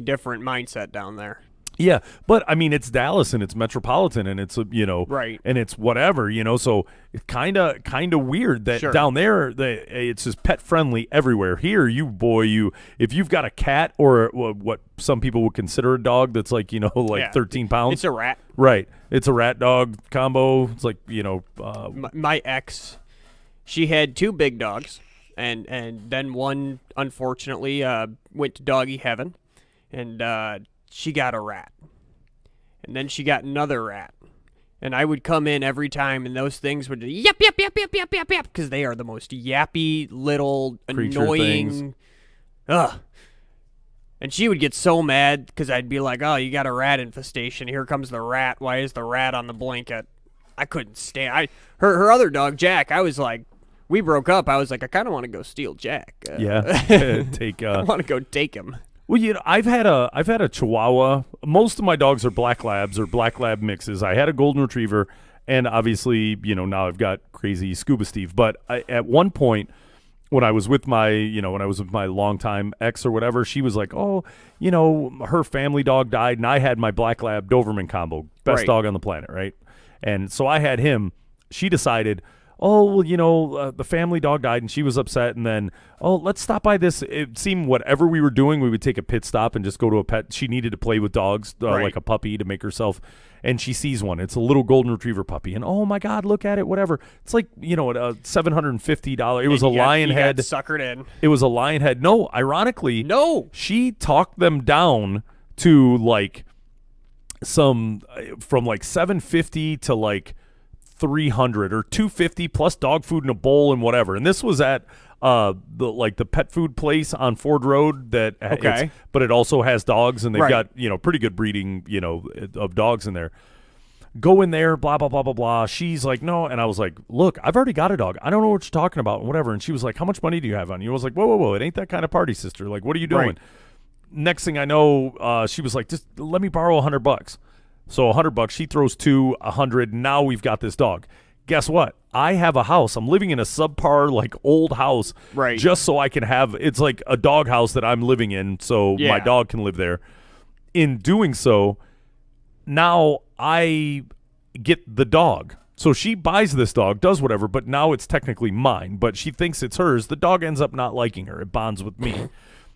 different mindset down there. Yeah, but I mean, it's Dallas and it's metropolitan and it's Right. and it's whatever, so it's kind of weird that Sure. down there it's just pet friendly everywhere. Here, if you've got a cat or what some people would consider a dog that's like 13 pounds, It's a rat. right? It's a rat dog combo. It's like My ex, she had 2 big dogs, and then one unfortunately went to doggy heaven, and she got a rat, and then she got another rat, and I would come in every time, and those things would yap yap yap yap yap yap yap because they are the most yappy little Creature annoying. things. Ugh. And she would get so mad because I'd be like, "Oh, you got a rat infestation. Here comes the rat. Why is the rat on the blanket?" I couldn't stand. Her other dog, Jack. I was like, we broke up. I was like, I kind of want to go steal Jack. Take I want to go take him. Well, I've had a Chihuahua. Most of my dogs are black labs or black lab mixes. I had a golden retriever, and obviously, now I've got crazy Scuba Steve. But at one point, when I was with my longtime ex or whatever, she was like, "Oh, her family dog died, and I had my black lab Doberman combo, best Right. dog on the planet, right?" And so I had him. She decided, oh, well, the family dog died and she was upset. And then, let's stop by this. It seemed whatever we were doing, we would take a pit stop and just go to a pet. She needed to play with dogs, Right. like a puppy to make herself. And she sees one. It's a little golden retriever puppy. And, oh, my God, look at it, whatever. It's like, a $750. It was a lion head. Suckered in. It was a lion head. No, ironically, No. she talked them down to like from like 750 to like 300 or 250 plus dog food in a bowl and whatever. And this was at the pet food place on Ford Road Okay. but it also has dogs and they've Right. got pretty good breeding of dogs in there. Go in there, blah blah blah blah blah. She's like, no, and I was like, look, I've already got a dog. I don't know what you're talking about, and whatever. And she was like, how much money do you have on you? I was like, whoa, it ain't that kind of party, sister. Like, what are you doing? Right. Next thing I know, she was like, just let me borrow $100. So $100, she throws $100. Now we've got this dog. Guess what? I have a house. I'm living in a subpar, like old house, Right. just so I can have. It's like a dog house that I'm living in, so my Yeah. dog can live there. In doing so, now I get the dog. So she buys this dog, does whatever, but now it's technically mine. But she thinks it's hers. The dog ends up not liking her. It bonds with me.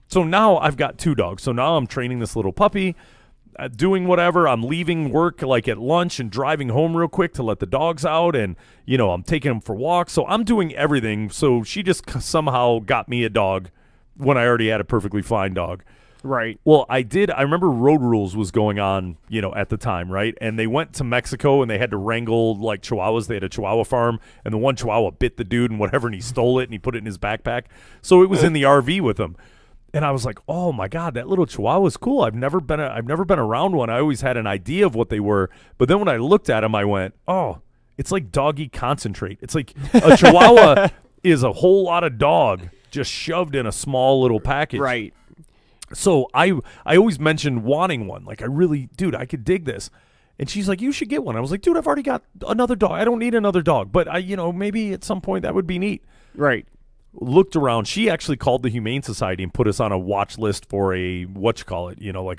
So now I've got 2 dogs. So now I'm training this little puppy, doing whatever. I'm leaving work like at lunch and driving home real quick to let the dogs out. And, I'm taking them for walks. So I'm doing everything. So she just somehow got me a dog when I already had a perfectly fine dog. Right. Well, I remember Road Rules was going on, at the time, right? And they went to Mexico and they had to wrangle like chihuahuas. They had a chihuahua farm and the one chihuahua bit the dude and whatever, and he stole it and he put it in his backpack. So it was in the RV with him. And I was like, "Oh my God, that little chihuahua is cool. I've never been around one. I always had an idea of what they were, but then when I looked at him, I went, "Oh, it's like doggy concentrate. It's like a chihuahua is a whole lot of dog just shoved in a small little package." Right. So I always mentioned wanting one. Like, dude, I could dig this. And she's like, "You should get one." I was like, "Dude, I've already got another dog. I don't need another dog, but maybe at some point that would be neat." Right. Looked around. She actually called the Humane Society and put us on a watch list for a like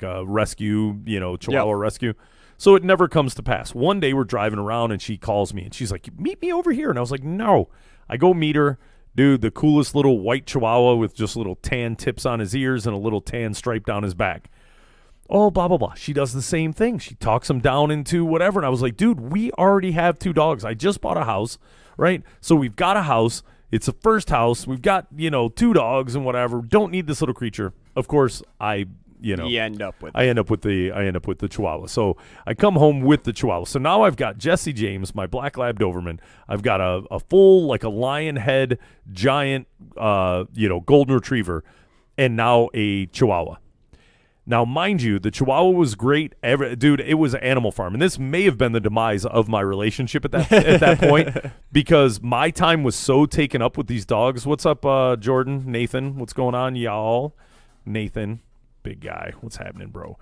a rescue, Chihuahua rescue. So it never comes to pass. One day we're driving around and she calls me and she's like, "Meet me over here." And I was like, "No." I go meet her. Dude, the coolest little white Chihuahua with just little tan tips on his ears and a little tan stripe down his back. Oh, blah, blah, blah. She does the same thing. She talks him down into whatever. And I was like, dude, we already have 2 dogs. I just bought a house, right? So we've got a house. It's the first house. We've got, 2 dogs and whatever. Don't need this little creature. Of course, You end up with I end up with the Chihuahua. So I come home with the Chihuahua. So now I've got Jesse James, my black lab Doberman. I've got a full, like a lion head giant golden retriever, and now a Chihuahua. Now, mind you, the Chihuahua was great. Dude, it was an Animal Farm. And this may have been the demise of my relationship at that point, because my time was so taken up with these dogs. What's up, Jordan? Nathan? What's going on, y'all? Nathan, big guy. What's happening, bro?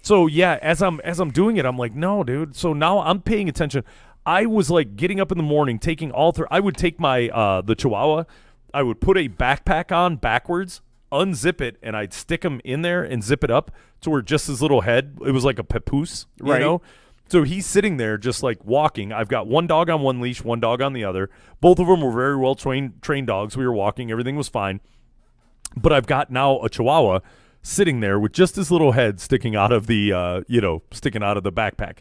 So, yeah, as I'm doing it, I'm like, no, dude. So now I'm paying attention. I was, like, getting up in the morning, taking all three. I would take my the Chihuahua. I would put a backpack on backwards, unzip it, and I'd stick him in there and zip it up to where just his little head, it was like a papoose, you know? So he's sitting there just like walking. I've got one dog on one leash, one dog on the other. Both of them were very well trained dogs. We were walking. Everything was fine. But I've got now a Chihuahua sitting there with just his little head sticking out of the, sticking out of the backpack.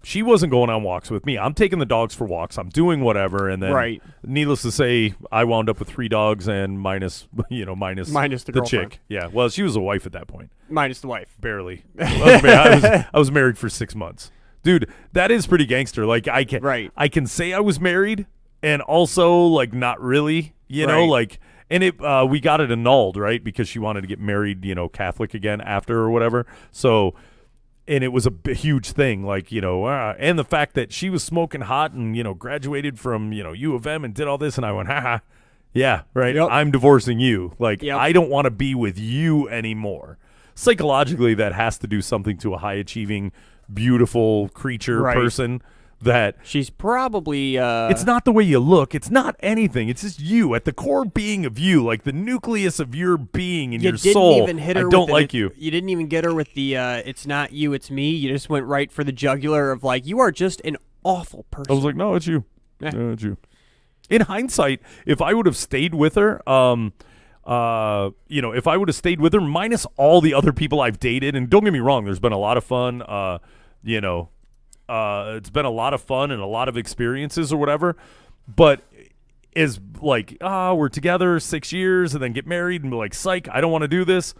She wasn't going on walks with me. I'm taking the dogs for walks. I'm doing whatever, and then, needless to say, I wound up with 3 dogs and minus the chick. Yeah, well, she was a wife at that point. Minus the wife, barely. I was married for 6 months, dude. That is pretty gangster. Like I can say I was married, and also like not really. You know, like, and we got it annulled, right, because she wanted to get married, Catholic again after or whatever. So. And it was a huge thing, like, and the fact that she was smoking hot and, graduated from, U of M and did all this. And I went, haha, yeah, right. Yep. I'm divorcing you. Like, I don't want to be with you anymore. Psychologically, that has to do something to a high achieving, beautiful creature person that she's probably it's not the way you look, it's not anything, it's just you at the core being of you, like the nucleus of your being and your soul. Even hit her I don't like you. You didn't even get her with the it's not you, it's me. You just went right for the jugular of like, you are just an awful person. I was like, no, it's you. No, it's you. In hindsight, if I would have stayed with her, if I would have stayed with her minus all the other people I've dated, and don't get me wrong, there's been a lot of fun, it's been a lot of fun and a lot of experiences or whatever, but is like, we're together 6 years and then get married and be like, psych, I don't want to do this.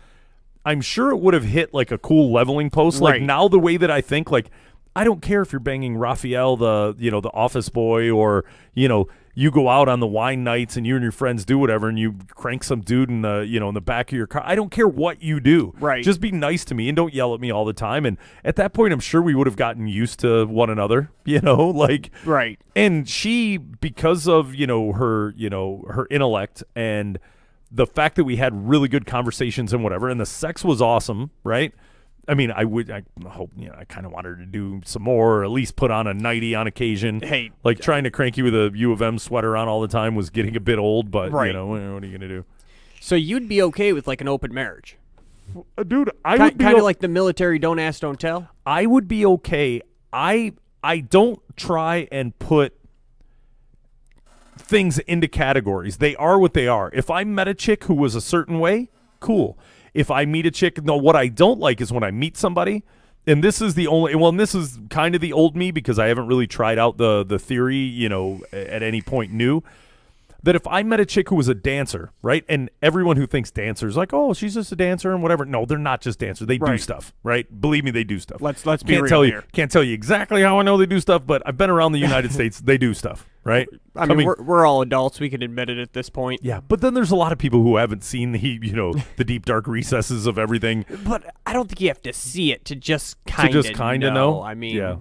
I'm sure it would have hit like a cool leveling post. Like now the way that I think, like, I don't care if you're banging Raphael, the office boy, or, you go out on the wine nights and you and your friends do whatever and you crank some dude in the, in the back of your car. I don't care what you do. Right. Just be nice to me and don't yell at me all the time. And at that point, I'm sure we would have gotten used to one another, like. Right. And she, because of, her intellect and the fact that we had really good conversations and whatever, and the sex was awesome, right? I mean, I hope, I kind of wanted her to do some more, or at least put on a nightie on occasion. Hey. Like trying to crank you with a U of M sweater on all the time was getting a bit old, but, what are you going to do? So you'd be okay with like an open marriage? Dude, I would be kind of like the military, don't ask, don't tell? I would be okay. I don't try and put things into categories. They are what they are. If I met a chick who was a certain way, cool. If I meet a chick, no, what I don't like is when I meet somebody, and this is this is kind of the old me because I haven't really tried out the theory, at any point new, that if I met a chick who was a dancer, right, and everyone who thinks dancers like, oh, she's just a dancer and whatever. No, they're not just dancers. They do stuff, right? Believe me, they do stuff. Let's be real here. Can't tell you exactly how I know they do stuff, but I've been around the United States. They do stuff, right? I mean, we're all adults. We can admit it at this point. Yeah, but then there's a lot of people who haven't seen the, the deep, dark recesses of everything. But I don't think you have to see it to just kind of know. I mean, yeah.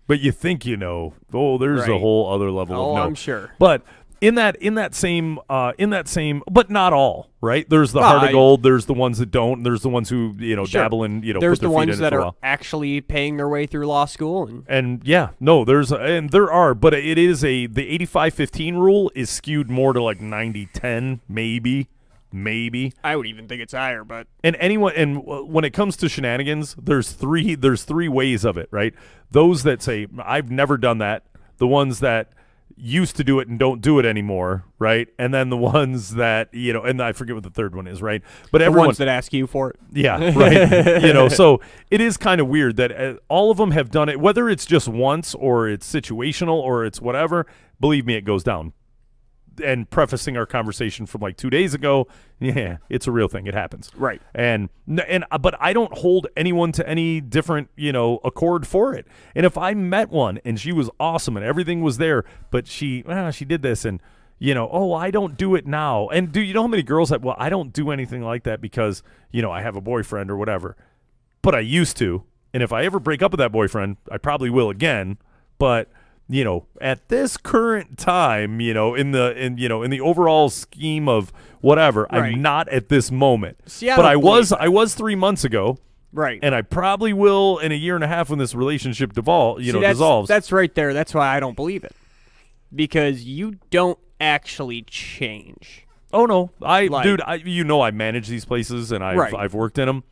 But you think oh, there's a whole other level of no. I'm sure. But in that same, but not all, right? There's the heart of gold. There's the ones that don't. There's the ones who, dabble in, there's put their the ones feet in that it for a are while. actually paying their way through law school. And there are, but it is the 85-15 rule is skewed more to like 90-10, maybe. I would even think it's higher, but. And when it comes to shenanigans, there's three ways of it, right? Those that say, I've never done that. The ones that used to do it and don't do it anymore, right? And then the ones that, and I forget what the third one is, right? But the ones that ask you for it. Yeah, right. So it is kind of weird that all of them have done it, whether it's just once or it's situational or it's whatever. Believe me, it goes down. and prefacing our conversation from like 2 days ago, yeah, it's a real thing. It happens. Right. But I don't hold anyone to any different, accord for it. And if I met one and she was awesome and everything was there, but she did this and, I don't do it now. And do you know how many girls that, well, I don't do anything like that because, I have a boyfriend or whatever, but I used to. And if I ever break up with that boyfriend, I probably will again. But at this current time, in the overall scheme of whatever, right. I'm not at this moment. See, I but don't believe that. I was 3 months ago. Right. And I probably will in a year and a half when this relationship dissolves. That's right there. That's why I don't believe it. Because you don't actually change. Oh no. I manage these places and I've worked in them.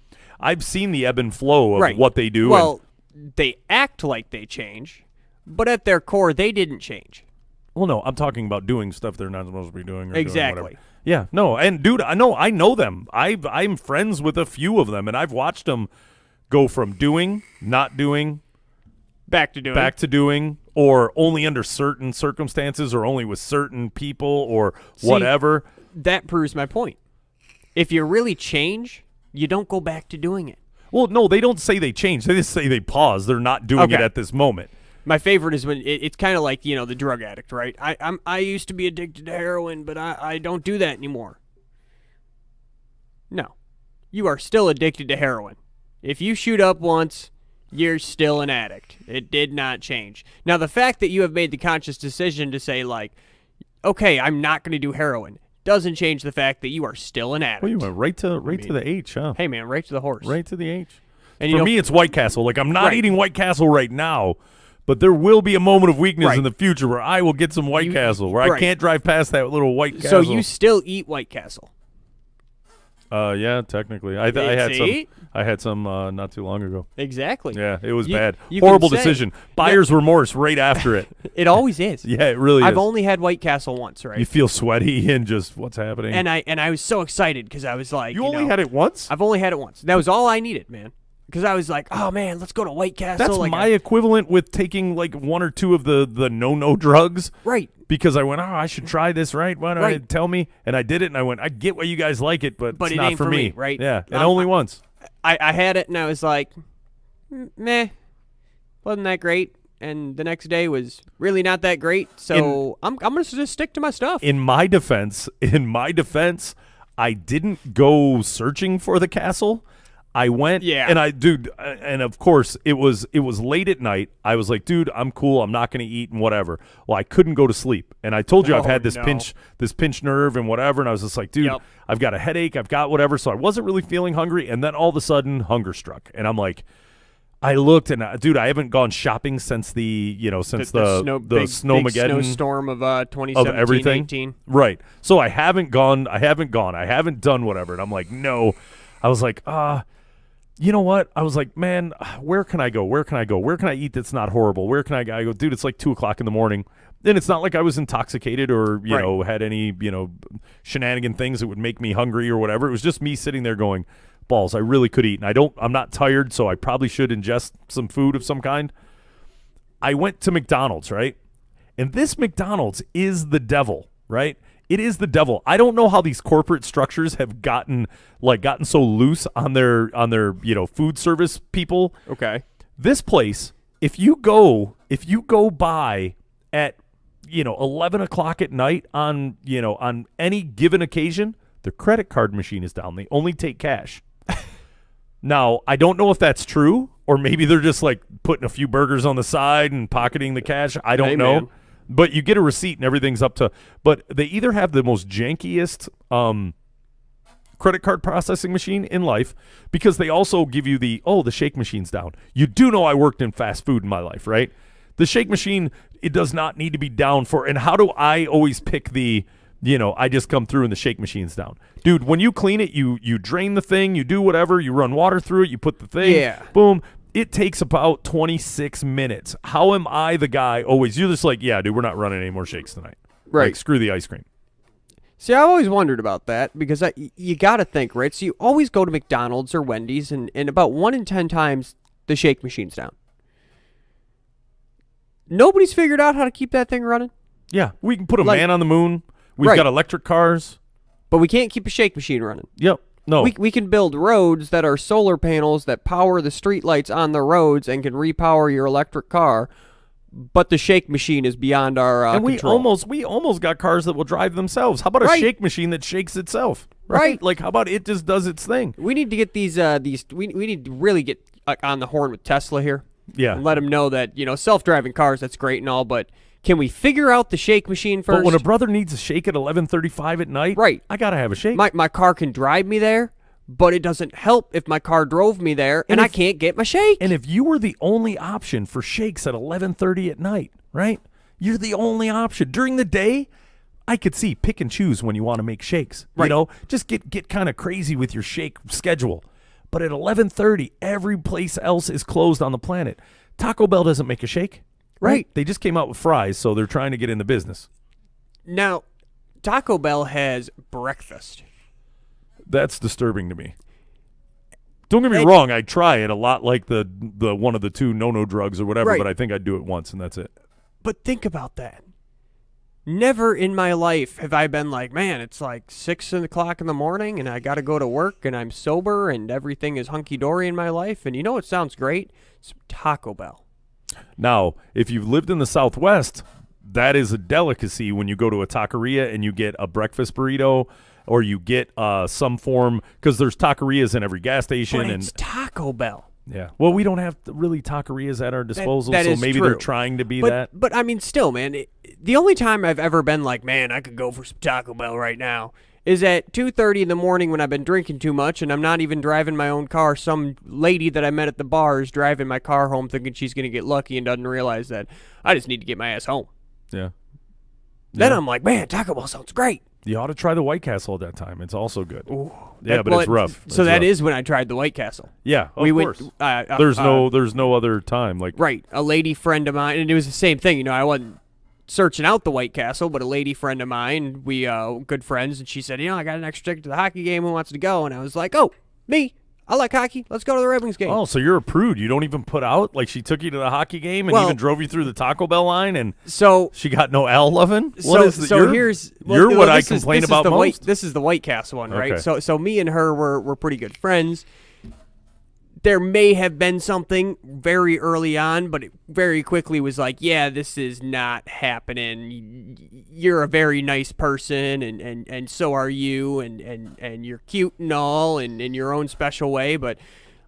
I've seen the ebb and flow of what they do. Well, they act like they change, but at their core, they didn't change. Well, no, I'm talking about doing stuff they're not supposed to be doing. Or exactly. Doing whatever. Yeah, no, and dude, I know them. I'm friends with a few of them, and I've watched them go from doing, not doing, back to doing, or only under certain circumstances, or only with certain people, or whatever. That proves my point. If you really change, you don't go back to doing it. Well, no, they don't say they change. They just say they pause. They're not doing it at this moment. My favorite is when it's kind of like, the drug addict, right? I used to be addicted to heroin, but I don't do that anymore. No. You are still addicted to heroin. If you shoot up once, you're still an addict. It did not change. Now, the fact that you have made the conscious decision to say, like, okay, I'm not going to do heroin, doesn't change the fact that you are still an addict. Well, you went right to the H, huh? Hey, man, right to the horse. Right to the H. And for me, it's White Castle. Like, I'm not eating White Castle right now, but there will be a moment of weakness in the future where I will get some White Castle, where I can't drive past that little White Castle. So you still eat White Castle? Yeah, technically. I had some not too long ago. Exactly. Yeah, it was bad. You Horrible decision. Buyer's remorse right after it. It always is. Yeah, it really is. I've only had White Castle once, right? You feel sweaty and just what's happening. And I was so excited because I was like, you only had it once? I've only had it once. That was all I needed, man. Because I was like, oh man, let's go to White Castle. That's like my equivalent with taking like one or two of the no drugs. Right. Because I went, I should try this, right? Why don't you tell me? And I did it, and I went, I get why you guys like it, but it's it not ain't for me, right? Yeah, and only once. I had it, and I was like, meh, wasn't that great. And the next day was really not that great. So I'm gonna just stick to my stuff. In my defense, I didn't go searching for the castle. I went, and of course it was late at night. I was like, dude, I'm cool. I'm not going to eat and whatever. Well, I couldn't go to sleep, and I told you I've had this pinch nerve and whatever, and I was just like, dude, I've got a headache, I've got whatever. So I wasn't really feeling hungry, and then all of a sudden, hunger struck, and I'm like, I looked, and dude, I haven't gone shopping since the snowmageddon snowstorm of 2017, of everything, 18. Right? So I haven't gone. I haven't done whatever, and I'm like, no. I was like, you know what? I was like, man, where can I go? Where can I eat that's not horrible? Where can I go? I go, dude, it's like 2:00 in the morning. And it's not like I was intoxicated or, had any, shenanigan things that would make me hungry or whatever. It was just me sitting there going, balls, I really could eat. And I'm not tired, so I probably should ingest some food of some kind. I went to McDonald's, right? And this McDonald's is the devil, right? It is the devil. I don't know how these corporate structures have gotten so loose on their food service people. Okay. This place, if you go by at 11 o'clock at night on any given occasion, the credit card machine is down. They only take cash. Now, I don't know if that's true, or maybe they're just like putting a few burgers on the side and pocketing the cash. I don't know. Man. But you get a receipt and everything's up to – but they either have the most jankiest credit card processing machine in life, because they also give you the shake machine's down. You do know I worked in fast food in my life, right? The shake machine, it does not need to be down for – and how do I always pick the I just come through and the shake machine's down. Dude, when you clean it, you drain the thing, you do whatever, you run water through it, you put the thing, boom. It takes about 26 minutes. How am I the guy always? You're just like, yeah, dude, we're not running any more shakes tonight. Right. Like, screw the ice cream. See, I've always wondered about that, because you got to think, right? So you always go to McDonald's or Wendy's, and about 1 in 10 times, the shake machine's down. Nobody's figured out how to keep that thing running? Yeah, we can put a man on the moon. We've Right. got electric cars. But we can't keep a shake machine running. Yep. No. We can build roads that are solar panels that power the street lights on the roads and can repower your electric car, but the shake machine is beyond our and we control. almost got cars that will drive themselves. How about a Right. shake machine that shakes itself? Right. Like, how about it just does its thing? We need to get these we need to really get on the horn with Tesla here. Yeah. And let them know that, self-driving cars, that's great and all, but can we figure out the shake machine first? But when a brother needs a shake at 11:35 at night, Right. I got to have a shake. My car can drive me there, but it doesn't help if my car drove me there and I can't get my shake. And if you were the only option for shakes at 11:30 at night, right? You're the only option. During the day, I could see pick and choose when you want to make shakes. Right. Just get kind of crazy with your shake schedule. But at 11:30, every place else is closed on the planet. Taco Bell doesn't make a shake. Right. They just came out with fries, so they're trying to get in the business. Now, Taco Bell has breakfast. That's disturbing to me. Don't get me wrong, I try it a lot like the one of the two no drugs or whatever, Right. but I think I'd do it once and that's it. But think about that. Never in my life have I been like, man, it's like 6 o'clock in the morning and I got to go to work and I'm sober and everything is hunky-dory in my life. And it sounds great? It's Taco Bell. Now, if you've lived in the Southwest, that is a delicacy when you go to a taqueria and you get a breakfast burrito or you get some form, because there's taquerias in every gas station. But and it's Taco Bell. Yeah. Well, we don't have really taquerias at our disposal, that so is maybe true. they're trying to be But, that. but I mean, still, man, the only time I've ever been like, man, I could go for some Taco Bell right now is at 2:30 in the morning when I've been drinking too much and I'm not even driving my own car. Some lady that I met at the bar is driving my car home thinking she's going to get lucky and doesn't realize that I just need to get my ass home. Yeah. Then Yeah. I'm like, man, Taco Bell sounds great. You ought to try the White Castle at that time. It's also good. Ooh, Yeah, but it's rough. So It's that rough. is when I tried the White Castle. Yeah, of we course. went. There's no other time. Like, Right, a lady friend of mine, and it was the same thing. I wasn't searching out the White Castle, but a lady friend of mine, we good friends, and she said, I got an extra ticket to the hockey game. Who wants to go? And I was like, oh, me. I like hockey. Let's go to the Red Wings game. oh, so you're a prude. You don't even put out? Like, she took you to the hockey game and Well- even drove you through the Taco Bell line, and So she got no Al loving? here's You're what I this is- complain this is about the most? This is the White Castle one, right? Okay. So me and her were pretty good friends. There may have been something very early on, but it very quickly was like, yeah, this is not happening. You're a very nice person, and so are you, and you're cute and all, and in your own special way, but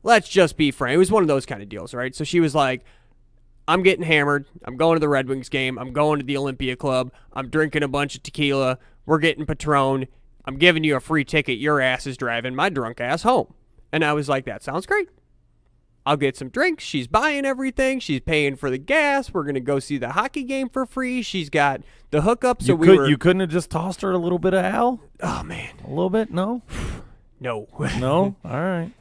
let's just be frank. It was one of those kind of deals, right? So she was like, I'm getting hammered. I'm going to the Red Wings game. I'm going to the Olympia Club. I'm drinking a bunch of tequila. We're getting Patron. I'm giving you a free ticket. Your ass is driving my drunk ass home. And I was like, that sounds great. I'll get some drinks. She's buying everything. She's paying for the gas. We're going to go see the hockey game for free. She's got the hookup. So you couldn't have just tossed her a little bit of Al? Oh, man. A little bit? No? No. No? All right.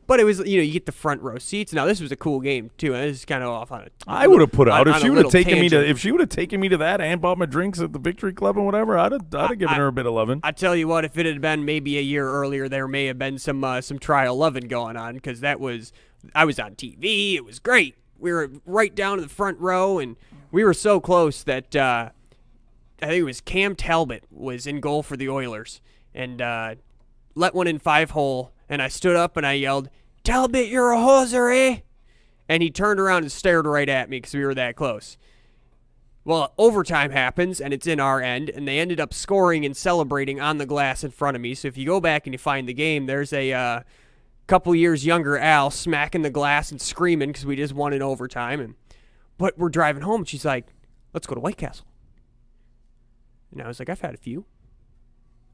But it was, you get the front row seats. Now, this was a cool game, too. And this is kind of off on it. I would have put out if on she a would have little taken me to tangent. if she would have taken me to that and bought my drinks at the Victory Club and whatever. I'd have given her a bit of loving. I tell you what, if it had been maybe a year earlier, there may have been some trial loving going on, because I was on TV. It was great. We were right down to the front row, and we were so close that I think it was Cam Talbot was in goal for the Oilers, and let one in 5-hole, and I stood up and I yelled, "Talbot, you're a hoser, eh?" And he turned around and stared right at me because we were that close. Well, overtime happens, and it's in our end, and they ended up scoring and celebrating on the glass in front of me. So if you go back and you find the game, there's a couple years younger Al smacking the glass and screaming because we just won in overtime. But we're driving home, and she's like, "Let's go to White Castle." And I was like, "I've had a few.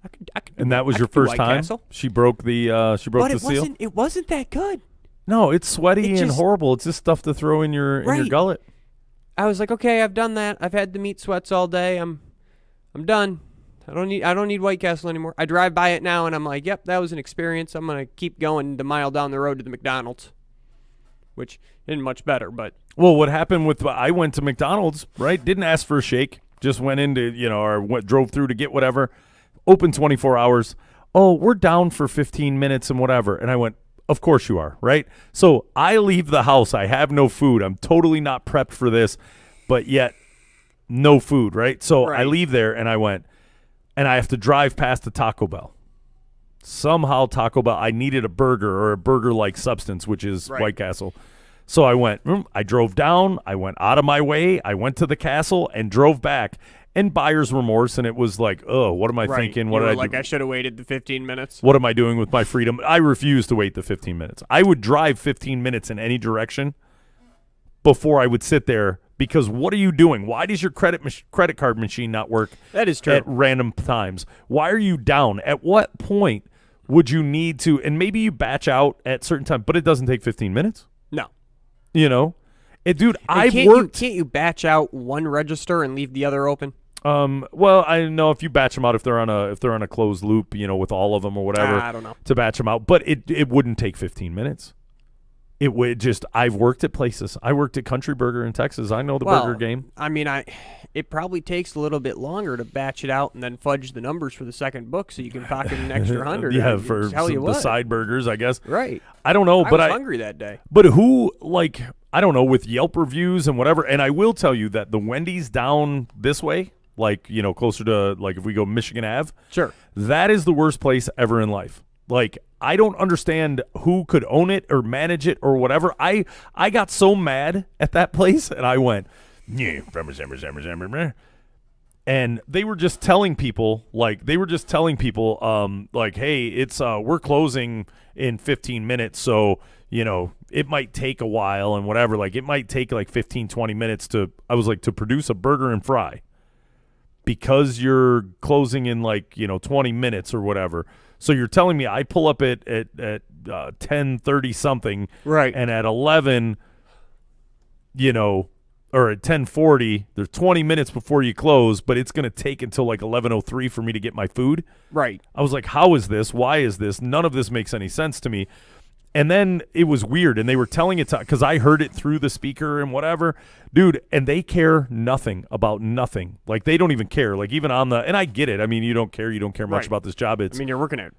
I could And that was I your could do first White time? Castle." She broke the But the seal? it wasn't that good. No, it's sweaty It and just- horrible. It's just stuff to throw in your Right. gullet. I was like, okay, I've done that. I've had the meat sweats all day. I'm done. I don't need White Castle anymore. I drive by it now and I'm like, yep, that was an experience. I'm gonna keep going the mile down the road to the McDonald's, which isn't much better, but Well, what happened with I went to McDonald's, right? Didn't ask for a shake. Just went into, drove through to get whatever. Open 24 hours. Oh, we're down for 15 minutes and whatever. And I went, of course you are, right? So I leave the house. I have no food. I'm totally not prepped for this, but yet no food, right? So I Right. leave there and I went, and I have to drive past a Taco Bell. Somehow Taco Bell, I needed a burger or a burger-like substance, which is Right. White Castle. So I went, I drove down, I went out of my way, I went to the castle and drove back. And buyer's remorse, and it was like, oh, what am I Right. thinking? You What were did I like, do? I should have waited the 15 minutes. What am I doing with my freedom? I refuse to wait the 15 minutes. I would drive 15 minutes in any direction before I would sit there, because what are you doing? Why does your credit card machine not work That is true. at random times? Why are you down? At what point would you need to, and maybe you batch out at certain times, but it doesn't take 15 minutes, No. you know? Dude, And I've can't worked. can't you batch out one register and leave the other open? Well, I know if you batch them out, if they're on a closed loop, with all of them or whatever, I don't know. to batch them out, but it wouldn't take 15 minutes. It would just. I've worked at places. I worked at Country Burger in Texas. I know the burger game. I mean, it probably takes a little bit longer to batch it out and then fudge the numbers for the second book so you can pocket an extra 100. Yeah, I for tell you the what. side burgers, I guess. Right. I don't know, I but was hungry that day. But who, I don't know, with Yelp reviews and whatever, and I will tell you that the Wendy's down this way, closer to, if we go Michigan Ave, Sure. that is the worst place ever in life. I don't understand who could own it or manage it or whatever. I got so mad at that place, and I went, yeah, and they were just telling people, hey, it's we're closing in 15 minutes, so it might take a while and whatever. It might take 15, 20 minutes to produce a burger and fry, because you're closing in 20 minutes or whatever. So you're telling me I pull up at 10:30 something, Right. and at 11, or at 10:40, there's 20 minutes before you close, but it's going to take until 11:03 for me to get my food. Right. I was like, how is this? Why is this? None of this makes any sense to me. And then it was weird, and they were telling it because I heard it through the speaker and whatever. Dude, and they care nothing about nothing. They don't even care. Even on the – and I get it. I mean, you don't care much Right. about this job. It's I mean, you're working at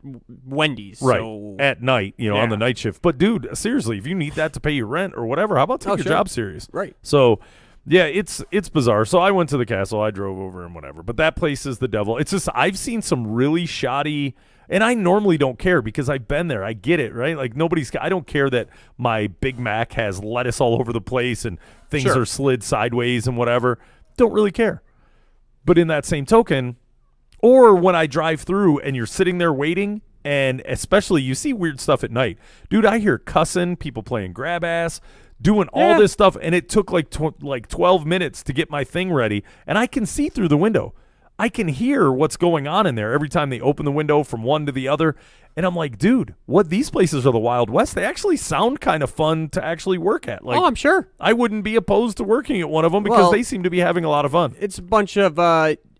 Wendy's. right So at night, on Yeah. the night shift. But, dude, seriously, if you need that to pay your rent or whatever, how about take your sure. job serious? Right. So – yeah, it's bizarre. So I went to the castle. I drove over and whatever. But that place is the devil. It's just I've seen some really shoddy, and I normally don't care because I've been there. I get it, right? I don't care that my Big Mac has lettuce all over the place and things Sure. are slid sideways and whatever. Don't really care. But in that same token, or when I drive through and you're sitting there waiting, and especially you see weird stuff at night. Dude, I hear cussing, people playing grab ass, doing all Yeah. this stuff, and it took 12 minutes to get my thing ready, and I can see through the window. I can hear what's going on in there every time they open the window from one to the other, and I'm like, dude, these places are the Wild West. They actually sound kind of fun to actually work at. I'm sure. I wouldn't be opposed to working at one of them because Well, they seem to be having a lot of fun. It's a bunch of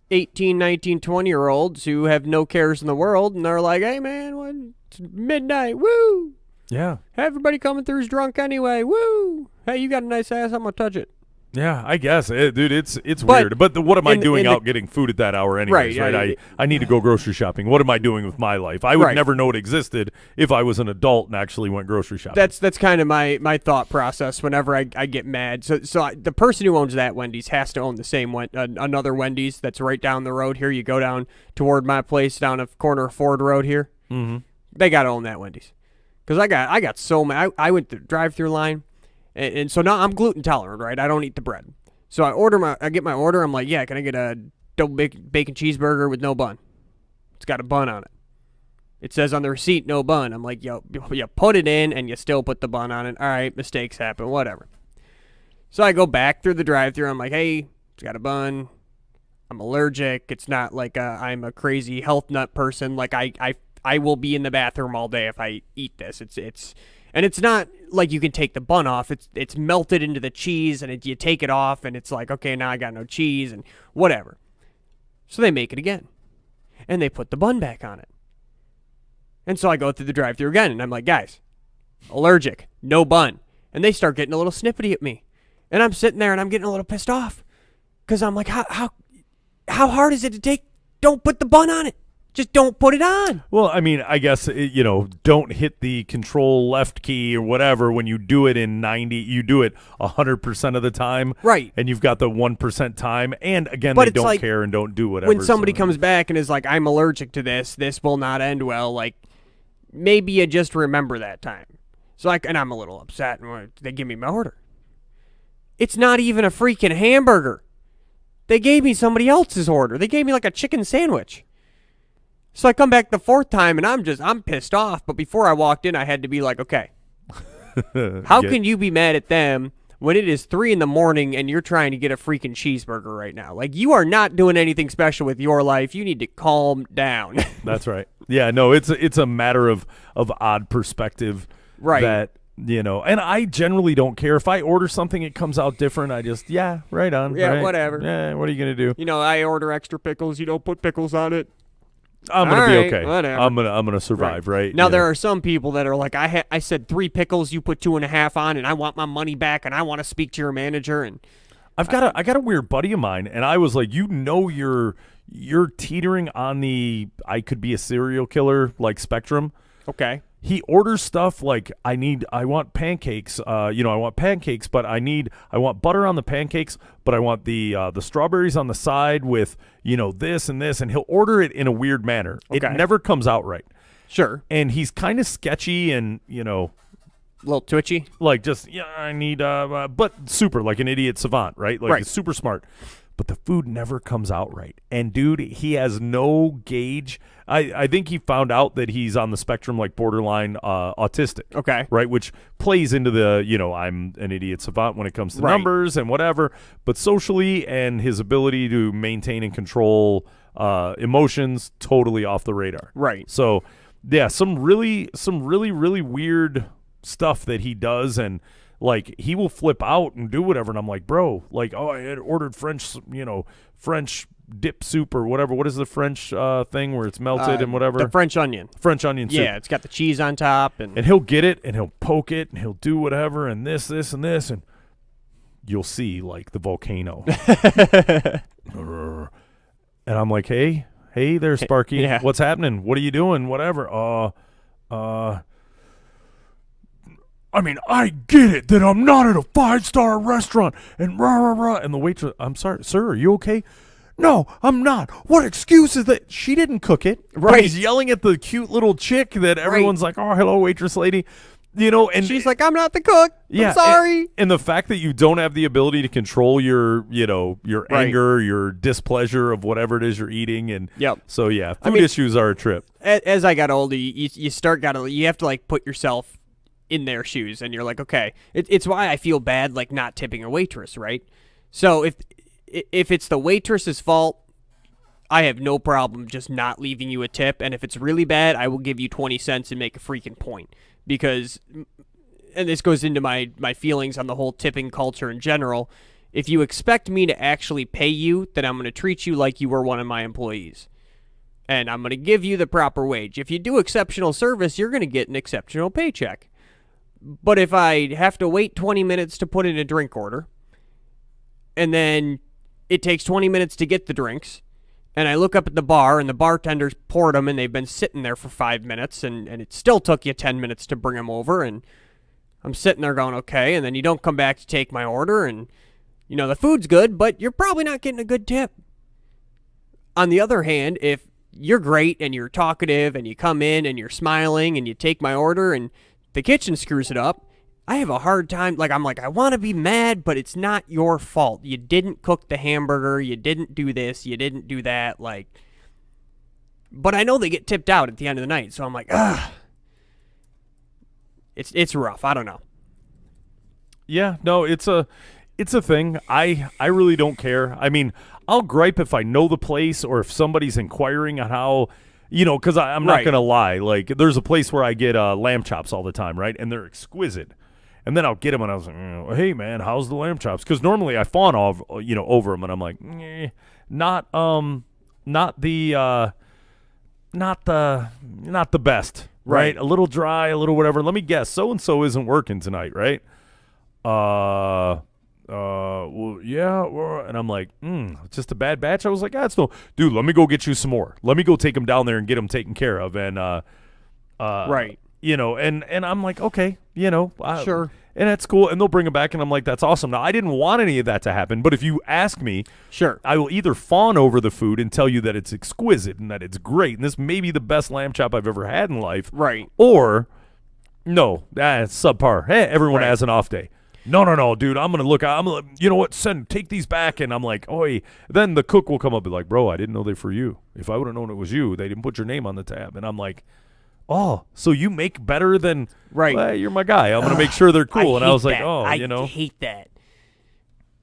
18, 19, 20-year-olds who have no cares in the world, and they're like, hey, man, it's midnight. Woo! Yeah. Everybody coming through is drunk anyway. Woo! Hey, you got a nice ass. I'm going to touch it. Yeah, I guess, dude. It's But weird. But what am I doing in the- out getting food at that hour, anyways? Right, Right. I need to go grocery shopping. What am I doing with my life? I would Right. never know it existed if I was an adult and actually went grocery shopping. That's kind of my thought process whenever I get mad. So the person who owns that Wendy's has to own the same another Wendy's that's right down the road here. You go down toward my place down a corner of Ford Road here. Mm-hmm. They got to own that Wendy's. Because I got so mad. I went through the drive-through line, and so now I'm gluten tolerant, right? I don't eat the bread. So I get my order. I'm like, yeah, can I get a double bacon cheeseburger with no bun? It's got a bun on it. It says on the receipt, no bun. I'm like, yo, you put it in, and you still put the bun on it. All right, mistakes happen, whatever. So I go back through the drive-through. I'm like, hey, it's got a bun. I'm allergic. It's not like I'm a crazy health nut person. I will be in the bathroom all day if I eat this. And it's not like you can take the bun off. It's melted into the cheese, and you take it off, and it's like, okay, now I got no cheese and whatever. So they make it again, and they put the bun back on it. And so I go through the drive-thru again, and I'm like, guys, allergic, no bun. And they start getting a little snippety at me, and I'm sitting there, and I'm getting a little pissed off because I'm like, how hard is it to take? Don't put the bun on it. Just don't put it on. Well, I mean, I guess, don't hit the control left key or whatever when you do it in 90. You do it 100% of the time. Right. And you've got the 1% time. And, again, But they it's don't like care and don't do whatever. When somebody comes back and is like, I'm allergic to this will not end well, like, maybe you just remember that time. So, and I'm a little upset. And they give me my order. It's not even a freaking hamburger. They gave me somebody else's order. They gave me like a chicken sandwich. So I come back the fourth time, and I'm pissed off. But before I walked in, I had to be like, okay, how can you be mad at them when it is 3 a.m. and you're trying to get a freaking cheeseburger right now? Like, you are not doing anything special with your life. You need to calm down. That's right. Yeah, no, it's a matter of odd perspective. Right. That, and I generally don't care. If I order something, it comes out different. I just, right on. Yeah, right. whatever. Yeah, what are you going to do? I order extra pickles. You don't put pickles on it. I'm gonna be right, okay. whatever. I'm gonna survive, right? Now there are some people that are like, I said 3 pickles, you put 2.5 on, and I want my money back, and I want to speak to your manager. And I got a weird buddy of mine, and I was like, you're teetering on the I could be a serial killer like spectrum. Okay. He orders stuff like I want pancakes. I want pancakes, but I want butter on the pancakes, but I want the strawberries on the side with this and this, and he'll order it in a weird manner. Okay. It never comes out right. Sure. And he's kind of sketchy and a little twitchy. like just I need but super like an idiot savant, right? Like right. It's super smart. But the food never comes out right. And, dude, he has no gauge. I think he found out that he's on the spectrum, like borderline autistic. Okay. Right, which plays into the, I'm an idiot savant when it comes to right. numbers and whatever. But socially and his ability to maintain and control emotions, totally off the radar. Right. So, yeah, some really, really weird stuff that he does. And, like, he will flip out and do whatever, and I'm like, bro, like, I had ordered French dip soup or whatever. What is the French thing where it's melted and whatever? The French onion. French onion soup. Yeah, it's got the cheese on top. And he'll get it, and he'll poke it, and he'll do whatever, and this, and this, and you'll see, like, the volcano. And I'm like, hey there, Sparky. Yeah. What's happening? What are you doing? Whatever. I mean, I get it that I'm not at a 5-star restaurant and rah, rah, rah. And the waitress, I'm sorry, sir, are you okay? No, I'm not. What excuse is that? She didn't cook it. Right. He's yelling at the cute little chick that everyone's like, oh, hello, waitress lady. And she's like, I'm not the cook. Yeah, I'm sorry. And the fact that you don't have the ability to control your right. anger, your displeasure of whatever it is you're eating. And yep. So, yeah, food issues are a trip. As I got older, you have to, like, put yourself in their shoes, and you're like, okay, it's why I feel bad, like, not tipping a waitress, right? So if it's the waitress's fault, I have no problem just not leaving you a tip, and if it's really bad, I will give you 20 cents and make a freaking point, because, and this goes into my feelings on the whole tipping culture in general, if you expect me to actually pay you, then I'm going to treat you like you were one of my employees. And I'm going to give you the proper wage. If you do exceptional service, you're going to get an exceptional paycheck. But if I have to wait 20 minutes to put in a drink order, and then it takes 20 minutes to get the drinks, and I look up at the bar, and the bartender's poured them, and they've been sitting there for 5 minutes, and it still took you 10 minutes to bring them over, and I'm sitting there going, okay, and then you don't come back to take my order, and, the food's good, but you're probably not getting a good tip. On the other hand, if you're great, and you're talkative, and you come in, and you're smiling, and you take my order, and the kitchen screws it up, I have a hard time. Like, I'm like, I want to be mad, but it's not your fault. You didn't cook the hamburger. You didn't do this. You didn't do that. Like, but I know they get tipped out at the end of the night. So I'm like, ugh. It's rough. I don't know. Yeah, no, it's a thing. I really don't care. I mean, I'll gripe if I know the place or if somebody's inquiring on how, because I'm not going to lie. Like, there's a place where I get lamb chops all the time, right? And they're exquisite. And then I'll get them, and I was like, hey, man, how's the lamb chops? Because normally I fawn over them, and I'm like, not the best, right? A little dry, a little whatever. Let me guess, so-and-so isn't working tonight, right? well, yeah, and I'm like, it's just a bad batch. I was like, that's no, dude. Let me go get you some more. Let me go take them down there and get them taken care of. And Right. and I'm like, okay, Sure. and that's cool. And they'll bring them back, and I'm like, that's awesome. Now I didn't want any of that to happen, but if you ask me, Sure. I will either fawn over the food and tell you that it's exquisite and that it's great, and this may be the best lamb chop I've ever had in life, Right. or no, that's subpar. Hey, everyone Right. has an off day. No, dude. I'm gonna look. I'm gonna. You know what? Take these back. And I'm like, oi. Then the cook will come up and be like, bro, I didn't know they're for you. If I would have known it was you, they didn't put your name on the tab. And I'm like, oh, so you make better than Right. Well, you're my guy. I'm gonna make sure they're cool. And I hate was like, that. oh, I hate that.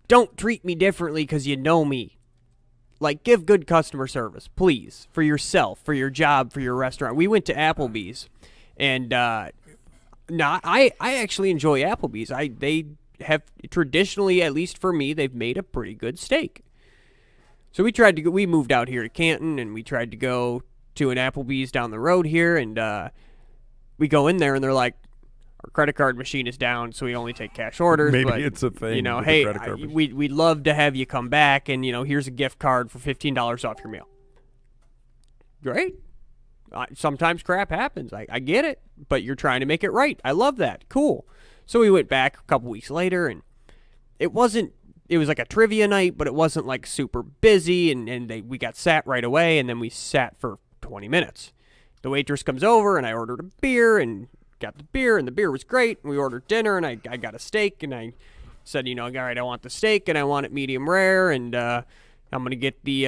Don't treat me differently because you know me. Like, give good customer service, please, for yourself, for your job, for your restaurant. We went to Applebee's, and I actually enjoy Applebee's. They have traditionally, at least for me, they've made a pretty good steak. So we moved out here to Canton, and we tried to go to an Applebee's down the road here, and we go in there, and they're like, our credit card machine is down, so we only take cash orders. Maybe but, it's a thing. with the hey, credit card machine. we'd love to have you come back, and here's a gift card for $15 off your meal. Great. Sometimes crap happens. I get it, but you're trying to make it right. I love that. Cool. So we went back a couple weeks later, and it was like a trivia night, but it wasn't like super busy, and we got sat right away, and then we sat for 20 minutes. The waitress comes over, and I ordered a beer, and got the beer, and the beer was great, and we ordered dinner, and I got a steak, and I said, all right, I want the steak, and I want it medium rare, and I'm going to get the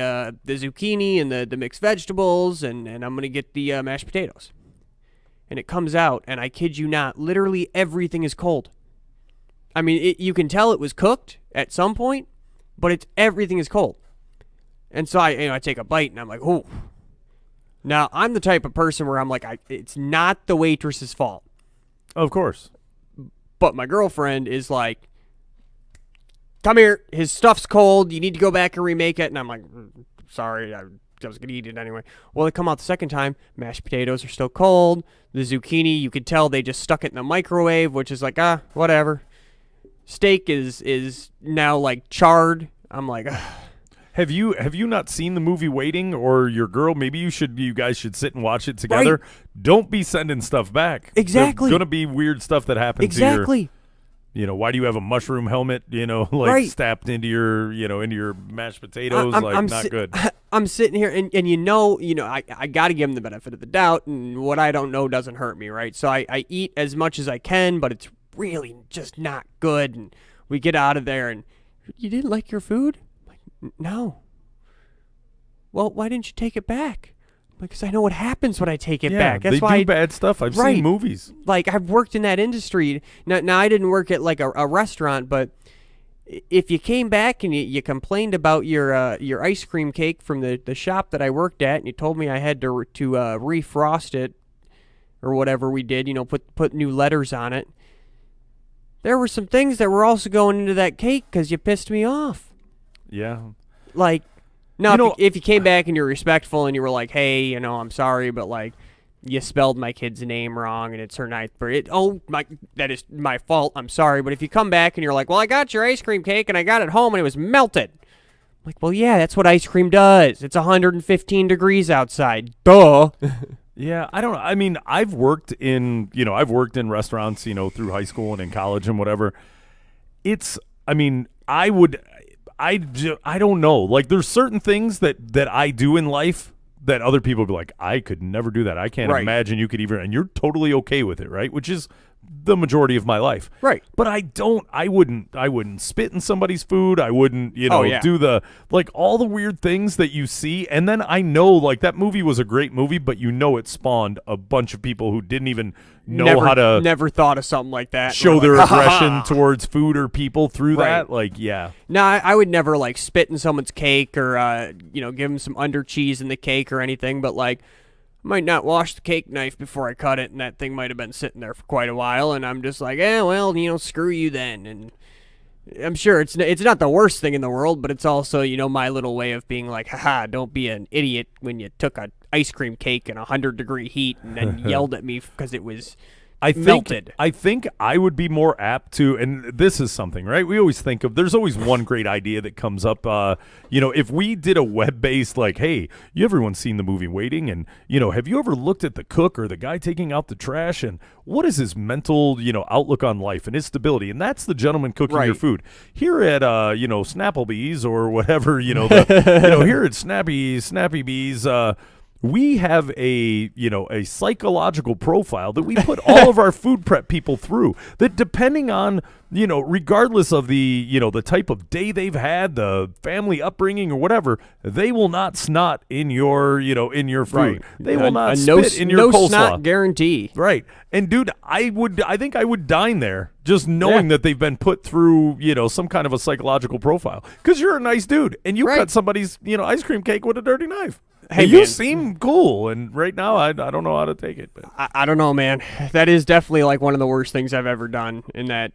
zucchini and the mixed vegetables, and I'm going to get the mashed potatoes. And it comes out, and I kid you not, literally everything is cold. I mean, you can tell it was cooked at some point, but everything is cold. And so I take a bite, and I'm like, oh. Now, I'm the type of person where I'm like, it's not the waitress's fault. Of course. But my girlfriend is like, come here, his stuff's cold, you need to go back and remake it. And I'm like, sorry, I was going to eat it anyway. Well, they come out the second time, mashed potatoes are still cold. The zucchini, you could tell they just stuck it in the microwave, which is like, whatever. Steak is now like charred. I'm like, Have you not seen the movie Waiting, or your girl? Maybe you guys should sit and watch it together. Right. Don't be sending stuff back. Exactly. There's gonna be weird stuff that happens. exactly. To your, why do you have a mushroom helmet? Right. Stabbed into your mashed potatoes. Not good. I'm sitting here, and I got to give him the benefit of the doubt, and what I don't know doesn't hurt me, right? So I eat as much as I can, but it's really just not good. And we get out of there, and you didn't like your food? No. Well, why didn't you take it back? Because I know what happens when I take it back. That's they why do bad stuff. I've Right. seen movies. Like, I've worked in that industry. Now I didn't work at like a restaurant, but if you came back and you complained about your ice cream cake from the shop that I worked at, and you told me I had to refrost it or whatever we did, put new letters on it. There were some things that were also going into that cake because you pissed me off. Yeah. Like, no, if you came back and you're respectful and you were like, hey, I'm sorry, but like, you spelled my kid's name wrong and it's her ninth birthday. That is my fault. I'm sorry. But if you come back and you're like, well, I got your ice cream cake and I got it home and it was melted. I'm like, well, yeah, that's what ice cream does. It's 115 degrees outside. Duh. Yeah, I don't know. I mean, I've worked in restaurants, through high school and in college and whatever. I don't know. Like, there's certain things that I do in life that other people be like, I could never do that. I can't Right. imagine you could even, and you're totally okay with it, right? Which is the majority of my life. Right. But I wouldn't spit in somebody's food. I wouldn't, Oh, yeah. do all the weird things that you see. And then I know, like, that movie was a great movie, but it spawned a bunch of people who didn't even know how to never thought of something like that. show We're their like, aggression towards food or people through Right. that. Like, yeah. No, I would never like spit in someone's cake or give them some under cheese in the cake or anything. But like, I might not wash the cake knife before I cut it, and that thing might have been sitting there for quite a while. And I'm just like, well, screw you then. And I'm sure it's not the worst thing in the world, but it's also my little way of being like, haha, don't be an idiot when you took a ice cream cake in 100-degree heat and then yelled at me because it was melted. I think I would be more apt to, and this is something, right? We always think of, there's always one great idea that comes up. If we did a web-based, like, hey, everyone's seen the movie Waiting, and, have you ever looked at the cook or the guy taking out the trash, and what is his mental, outlook on life and his stability? And that's the gentleman cooking your food. Here at, Snapplebee's or whatever, here at Snappy Bees, we have a psychological profile that we put all of our food prep people through, that depending on, regardless of the type of day they've had, the family upbringing or whatever, they will not snot in your, in your food. Right. They will not spit in your coleslaw. No snot guarantee. Right. And dude, I think I would dine there just knowing that they've been put through, some kind of a psychological profile, because you're a nice dude and you cut somebody's, ice cream cake with a dirty knife. Hey, you seem cool, and right now I don't know how to take it. But. I don't know, man. That is definitely like one of the worst things I've ever done in that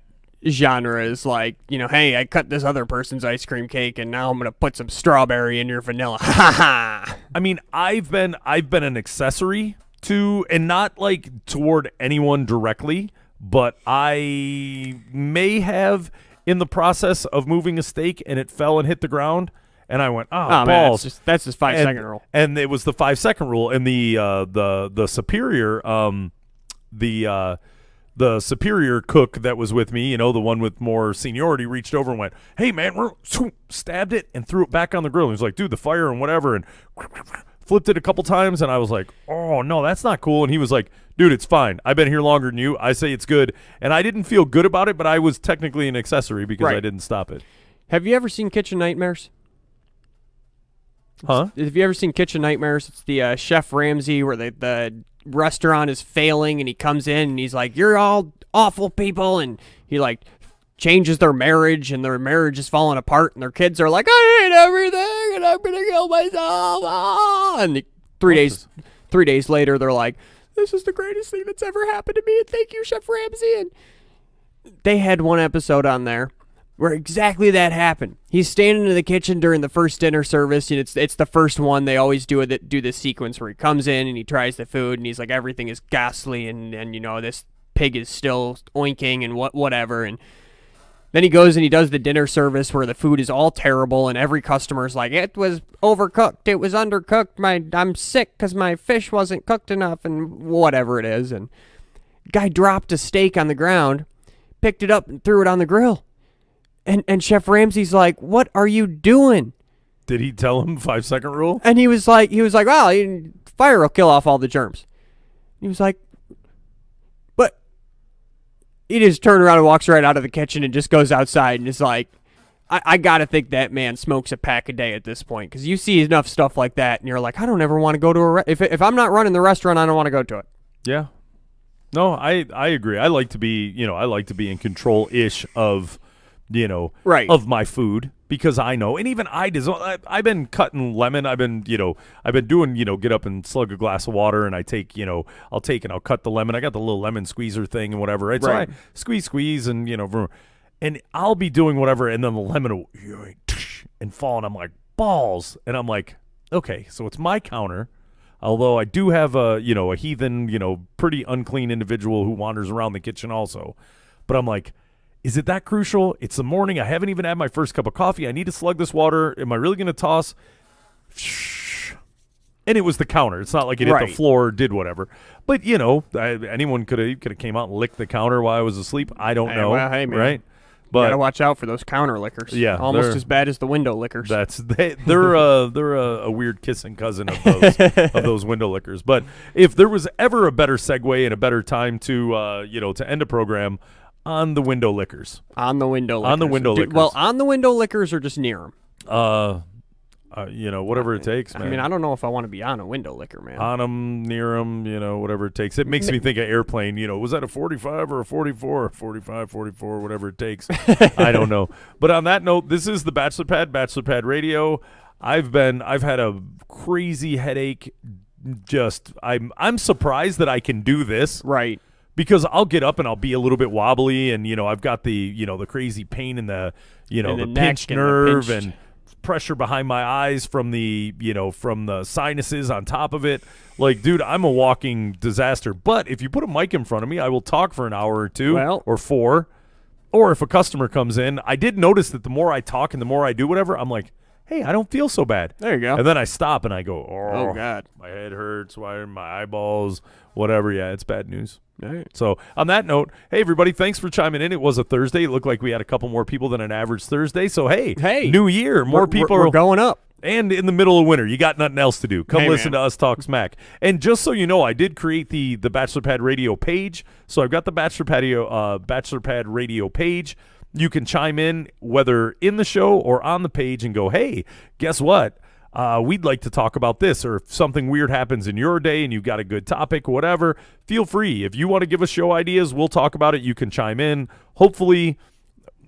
genre is like, hey, I cut this other person's ice cream cake, and now I'm going to put some strawberry in your vanilla. Ha ha! I mean, I've been an accessory to, and not like toward anyone directly, but I may have in the process of moving a steak, and it fell and hit the ground. And I went, balls. Man, that's just 5-second rule. And it was the 5-second rule. And the superior, the superior cook that was with me, the one with more seniority, reached over and went, "Hey man," stabbed it and threw it back on the grill. And he was like, "Dude, the fire and whatever," and flipped it a couple times. And I was like, "Oh no, that's not cool." And he was like, "Dude, it's fine. I've been here longer than you. I say it's good." And I didn't feel good about it, but I was technically an accessory because I didn't stop it. Have you ever seen Kitchen Nightmares? Huh? Have you ever seen Kitchen Nightmares? It's the Chef Ramsay where the restaurant is failing and he comes in and he's like, "You're all awful people," and he like changes their marriage and their marriage is falling apart and their kids are like, "I hate everything and I'm gonna kill myself." And 3 days later they're like, "This is the greatest thing that's ever happened to me, and thank you, Chef Ramsay." And they had one episode on there where exactly that happened. He's standing in the kitchen during the first dinner service, and it's the first one. They always do this sequence where he comes in and he tries the food, and he's like, everything is ghastly, and this pig is still oinking and whatever. And then he goes and he does the dinner service where the food is all terrible, and every customer's like, "It was overcooked, it was undercooked, I'm sick because my fish wasn't cooked enough," and whatever it is. And guy dropped a steak on the ground, picked it up and threw it on the grill. And Chef Ramsay's like, "What are you doing?" Did he tell him 5-second rule? And he was like, "Well, fire will kill off all the germs." He was like, but he just turned around and walks right out of the kitchen and just goes outside and is like, I got to think that man smokes a pack a day at this point, because you see enough stuff like that and you're like, I don't ever want to go to if I'm not running the restaurant, I don't want to go to it. Yeah. No, I agree. I like to be in control-ish of of my food, because I know, and even I've been cutting lemon. I've been doing, get up and slug a glass of water, and I take, I'll cut the lemon. I got the little lemon squeezer thing and whatever, right? So I squeeze, and, and I'll be doing whatever, and then the lemon will and fall, and I'm like, balls. And I'm like, okay, so it's my counter. Although I do have a heathen, pretty unclean individual who wanders around the kitchen also. But I'm like, is it that crucial? It's the morning. I haven't even had my first cup of coffee. I need to slug this water. Am I really going to toss? And it was the counter. It's not like it hit the floor or did whatever. But, anyone could have came out and licked the counter while I was asleep. I don't know. Well, hey, man. Right? But you gotta watch out for those counter lickers. Yeah, almost as bad as the window lickers. They're a weird kissing cousin of those window lickers. But if there was ever a better segue and a better time to to end a program, on the window lickers. On the window lickers. On the window lickers. Well, on the window lickers or just near them. Whatever it takes, man. I mean, I don't know if I want to be on a window licker, man. On them, near them, whatever it takes. It makes me think of airplane. Was that a 45 or a 44? 45, 44, whatever it takes. I don't know. But on that note, this is the Bachelor Pad Radio. I've had a crazy headache. I'm surprised that I can do this. Right. Because I'll get up and I'll be a little bit wobbly, and I've got the the crazy pain in the the pinched nerve and pressure behind my eyes from the sinuses on top of it. Like, dude, I'm a walking disaster. But if you put a mic in front of me, I will talk for an hour or two or 4. Or if a customer comes in, I did notice that the more I talk and the more I do whatever, I'm like, hey, I don't feel so bad. There you go. And then I stop and I go, Oh, God. my head hurts, why are my eyeballs, whatever. Yeah, it's bad news. All right. So on that note, hey, everybody, thanks for chiming in. It was a Thursday. It looked like we had a couple more people than an average Thursday. So, hey, new year, more people we're going up. And in the middle of winter, you got nothing else to do. Come Hey, listen man. to us talk smack. And just so you know, I did create the Bachelor Pad Radio page. So I've got the Bachelor Pad Radio page. You can chime in whether in the show or on the page and go, hey, guess what? We'd like to talk about this, or if something weird happens in your day and you've got a good topic, whatever, feel free. If you want to give us show ideas, we'll talk about it. You can chime in. Hopefully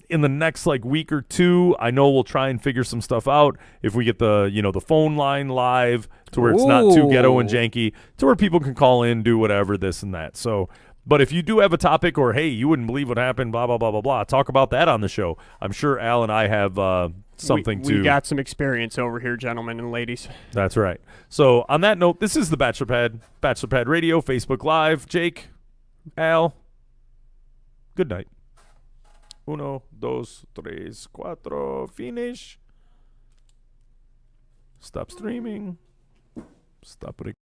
in the next week or two, I know we'll try and figure some stuff out. If we get the phone line live to where it's not too ghetto and janky, to where people can call in, do whatever, this and that. So, but if you do have a topic, or hey, you wouldn't believe what happened, blah blah blah blah blah, talk about that on the show. I'm sure Al and I have something we got some experience over here, gentlemen and ladies. That's right. So on that note, this is the Bachelor Pad Radio, Facebook Live. Jake, Al, good night. 1, 2, 3, 4, finish. Stop streaming. Stop recording.